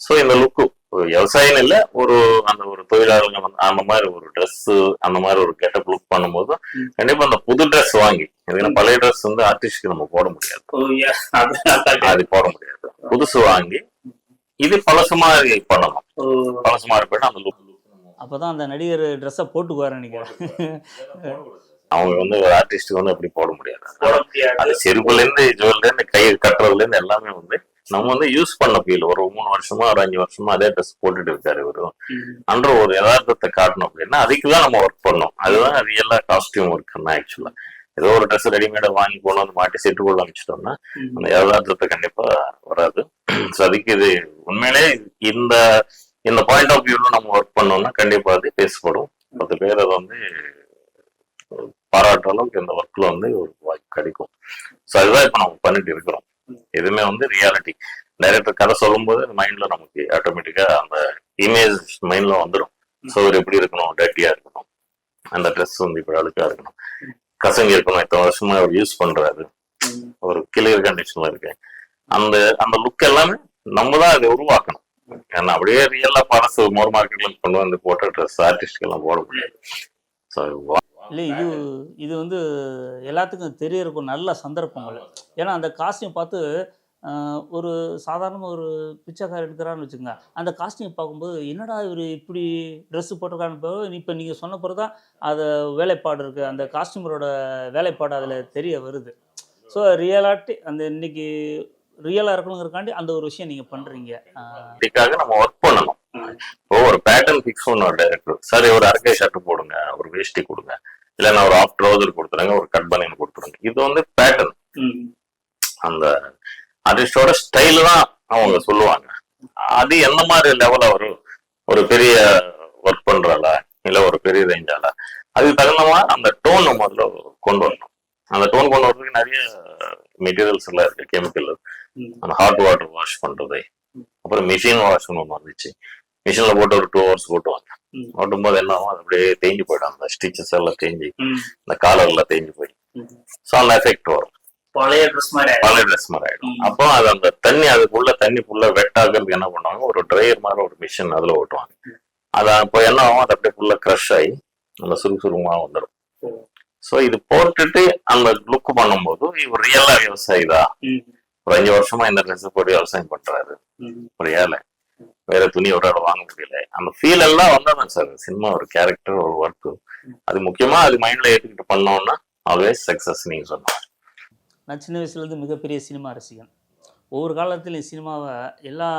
ஸோ இந்த லுக்கு விவசாயம் இல்லை, ஒரு அந்த ஒரு தொழிலாளர்கள் அந்த மாதிரி ஒரு ட்ரெஸ் அந்த மாதிரி ஒரு கெட்டப் லுக் பண்ணும்போது கண்டிப்பா அந்த புது ட்ரெஸ் வாங்கி, இதுனா பழைய ட்ரெஸ் வந்து ஆர்டிஸ்ட்க்கு நம்ம போட முடியாது, அது போட முடியாது. புதுசு வாங்கி இது பழசுமா பண்ணணும், பழசுமா இருப்பேன் அந்த லுக். அப்பதான் அந்த நடிகர் ட்ரெஸ்ஸை போட்டுக்குவாரு நினைக்கிறேன். அவங்க வந்து ஒரு ஆர்டிஸ்டுக்கு வந்து அப்படி போட முடியாது. போட முடியாது. அது செருப்புல இருந்து ஜுவல்ல இருந்து கை கட்டுறதுல இருந்து எல்லாமே வந்து நம்ம வந்து யூஸ் பண்ண ஃபீல். ஒரு 3 வருஷமா ஒரு 5 வருஷமா அதே ட்ரெஸ் போட்டுட்டு இருக்காரு இவரு அன்ற ஒரு யதார்த்தத்தை காட்டணும் அப்படின்னா அதுக்குதான் நம்ம ஒர்க் பண்ணோம். அதுதான் ரியலா காஸ்டியூம் ஒர்க் ஆக்சுவலா. ஏதோ ஒரு ட்ரெஸ் ரெடிமேடா வாங்கி போனோம் வந்து மாட்டி செட்டுக்குள்ள அமைச்சிட்டோம்னா அந்த யதார்த்தத்தை கண்டிப்பா வராது. ஸோ அதுக்கு இது உண்மையிலே இந்த இந்த பாயிண்ட் ஆஃப் வியூல நம்ம ஒர்க் பண்ணோம்னா கண்டிப்பா அது பேசப்படும். 10 பேர் அதை வந்து பாராட்டுற அளவுக்கு இந்த ஒர்க்ல வந்து ஒரு வாய்ப்பு கிடைக்கும். ஸோ அதுதான் இப்ப நம்ம பண்ணிட்டு இருக்கிறோம். எதுவுமே வந்து ரியாலிட்டி டைரக்டர் கதை சொல்லும் போது மைண்ட்ல நமக்கு ஆட்டோமேட்டிக்கா அந்த இமேஜ் மைண்ட்ல வந்துடும். ஸோ ஒரு எப்படி இருக்கணும், டர்ட்டியா இருக்கணும், அந்த ட்ரெஸ் வந்து இப்படி அழுக்கா இருக்கணும், கசங்கி இருக்கணும், இத்தனை வருஷமா அவர் யூஸ் பண்றாரு, ஒரு கிளியர் கண்டிஷன்ல இருக்கு, அந்த அந்த லுக் எல்லாமே நம்ம தான் அதை உருவாக்கணும். ஏன்னா அப்படியே ரியலா பழசு மோர் மார்க்கெட்ல கொண்டு வந்து போட்ட ட்ரெஸ் ஆர்டிஸ்ட்க்கு எல்லாம் போட முடியாது. ஸோ இல்லை இது வந்து எல்லாத்துக்கும் தெரியறதுக்கு நல்ல சந்தர்ப்பங்கள். ஏன்னா அந்த காஸ்டியூம் பார்த்து ஒரு சாதாரண ஒரு பிச்சைக்கார எடுக்கிறான்னு வச்சுக்கோங்க, அந்த காஸ்டியூம் பார்க்கும்போது என்னடா இவர் இப்படி ட்ரெஸ்ஸு போட்டிருக்கான்னு இப்போ நீங்கள் சொன்ன பிறகு தான் அது வேலைப்பாடு இருக்குது, அந்த காஸ்டியூமரோட வேலைப்பாடு அதில் தெரிய வருது. ஸோ ரியாலிட்டி அந்த இன்னைக்கு ரியலாக இருக்கணுங்கிறக்காண்டி அந்த ஒரு விஷயம் நீங்கள் பண்ணுறீங்க. இதுக்காக நம்ம ஒர்க் பண்ணணும். ஒரு பேட்டர்ன் ஃபிக்ஸ் பண்ண டைரக்டர் சரி ஒரு அரக்கை ஷர்ட் போடுங்க, ஒரு வேஷ்டி கொடுங்க, இல்லைன்னா ஒரு ஆஃப் ட்ரௌசர் கொடுத்துருங்க, ஒரு கட் பனியன் கொடுத்துருங்க. இது வந்து பேட்டர்ன். அந்த ஆர்டிஸ்டோட ஸ்டைல் தான் அவங்க சொல்லுவாங்க. அது எந்த மாதிரி லெவல வரும், ஒரு பெரிய ஒர்க் பண்றால இல்ல ஒரு பெரிய ரேஞ்சால, அதுக்கு தகுந்த மாதிரி அந்த டோன் முதல்ல கொண்டு வரணும். அந்த டோன் கொண்டு வரதுக்கு நிறைய மெட்டீரியல்ஸ் எல்லாம் இருக்கு, கெமிக்கல். அந்த ஹாட் வாட்டர் வாஷ் பண்றது, அப்புறம் மிஷின் வாஷ் ஒன்று வந்துச்சு. மிஷின்ல போட்டு ஒரு 2 hours போட்டுவாங்க. ஓட்டும் போது என்ன ஆகும், அது அப்படியே தேஞ்சு போயிடும். அந்த ஸ்டிச்சஸ் எல்லாம் தேஞ்சு, இந்த காலர் எல்லாம் தேஞ்சு போய் ஸோ அந்த எஃபெக்ட் வரும். பழைய ட்ரெஸ் மாதிரி ஆயிடும். அப்போ அது அந்த தண்ணி அதுக்குள்ள தண்ணி ஃபுல்லா வெட் ஆகுறதுக்கு என்ன பண்ணுவாங்க, ஒரு ட்ரையர் மாதிரி ஒரு மிஷின் அதுல ஓட்டுவாங்க. அது அப்போ என்ன ஆகும், அது அப்படியே ஃபுல்லா க்ரஷ் ஆகி அந்த சுறுசுறுமா வந்துடும். ஸோ இது போட்டுட்டு அந்த லுக் பண்ணும்போது இவர் ரியலா விவசாயி தான், ஒரு 5 வருஷமா இந்த ட்ரெஸ் போட்டு விவசாயம் பண்றாரு, ஒரு ஏழை, வேற துணி ஒரு இடம் வாங்க முடியல, அந்த ஃபீல் எல்லாம் வந்தாதான் சார் சினிமா ஒரு கேரக்டர் ஒரு ஒர்க். அது முக்கியமா அது மைண்ட்ல ஏற்றுக்கிட்டு பண்ணோம்னா ஆல்வேஸ் சக்சஸ். நீங்க சொன்ன நான் சின்ன வயசுலேருந்து மிகப்பெரிய சினிமா ரசிகன். ஒவ்வொரு காலத்துலையும் சினிமாவை எல்லா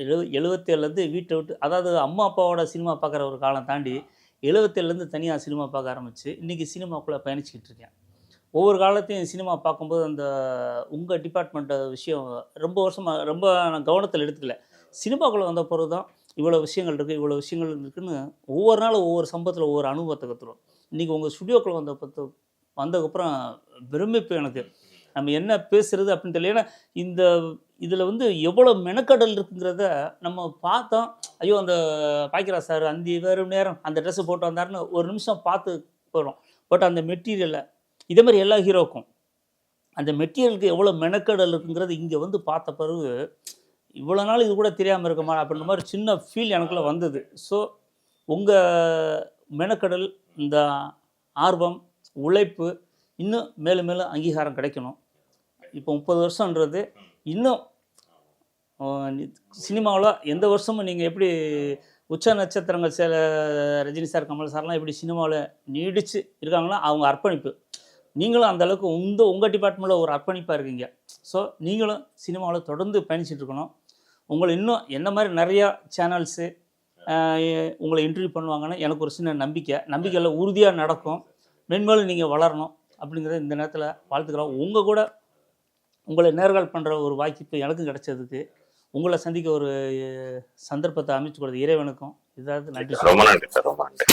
77லேருந்து வீட்டை விட்டு, அதாவது அம்மா அப்பாவோட சினிமா பார்க்குற ஒரு காலம் தாண்டி 77லேருந்து தனியாக சினிமா பார்க்க ஆரம்பித்து இன்றைக்கி சினிமாக்குள்ளே பயணிச்சுக்கிட்டு இருக்கேன். ஒவ்வொரு காலத்தையும் சினிமா பார்க்கும்போது அந்த உங்கள் டிபார்ட்மெண்ட்டு விஷயம் ரொம்ப வருஷமாக ரொம்ப நான் கவனத்தில் எடுத்துக்கல. சினிமாக்குள்ளே வந்த பிறகு தான் இவ்வளோ விஷயங்கள் இருக்குது, இவ்வளோ விஷயங்கள் இருக்குதுன்னு ஒவ்வொரு நாளும் ஒவ்வொரு சம்பவத்தில் ஒவ்வொரு அனுபவத்தை கற்றுருவோம். இன்றைக்கி உங்கள் ஸ்டுடியோக்குள்ளே வந்ததுக்கப்புறம் பிரமிப்பு எனக்கு. நம்ம என்ன பேசுகிறது அப்படின்னு தெரியல. ஏன்னா இதில் வந்து எவ்வளோ மெனக்கடல் இருக்குங்கிறத நம்ம பார்த்தோம். ஐயோ அந்த பாய்க்கிறா சார் அந்த வேறு நேரம் அந்த ட்ரெஸ்ஸு போட்டு வந்தாருன்னு ஒரு நிமிஷம் பார்த்து போகிறோம். பட் அந்த மெட்டீரியலை இதே மாதிரி எல்லா ஹீரோக்கும் அந்த மெட்டீரியலுக்கு எவ்வளோ மெனக்கடல் இருக்குங்கிறது இங்கே வந்து பார்த்த பிறகு இவ்வளோ நாள் இது கூட தெரியாமல் இருக்குமா அப்படின்ற மாதிரி சின்ன ஃபீல் எனக்குள்ளே வந்தது. ஸோ உங்கள் மெனக்கடல், இந்த ஆர்வம், உழைப்பு இன்னும் மேலும் மேலும் அங்கீகாரம் கிடைக்கணும். இப்போ 30 வருஷன்றது இன்னும் சினிமாவில் எந்த வருஷமும் நீங்கள் எப்படி உச்ச நட்சத்திரங்கள் சில ரஜினி சார், கமல் சார்லாம் எப்படி சினிமாவில் நீடிச்சு இருக்காங்களோ அவங்க அர்ப்பணிப்பு, நீங்களும் அந்த அளவுக்கு உங்கள் டிபார்ட்மெண்ட்டில் ஒரு அர்ப்பணிப்பாக இருக்கீங்க. ஸோ நீங்களும் சினிமாவில் தொடர்ந்து பயணிச்சுட்டு இருக்கணும். உங்களை இன்னும் என்ன மாதிரி நிறையா சேனல்ஸு உங்களை இன்டர்வியூ பண்ணுவாங்கன்னு எனக்கு ஒரு சின்ன நம்பிக்கையில் உறுதியாக நடக்கும். மென்மேலும் நீங்கள் வளரணும் அப்படிங்கிறத இந்த நேரத்தில் வாழ்த்துக்கிறோம். உங்களை நேர்கால் பண்ணுற ஒரு வாய்ப்பு எனக்கும் கிடைச்சதுக்கு, உங்களை சந்திக்க ஒரு சந்தர்ப்பத்தை அமைச்சு கொடுத்த இறைவனுக்கும் இதாவது நன்றி. ரொம்ப நன்றி சார், ரொம்ப நன்றி.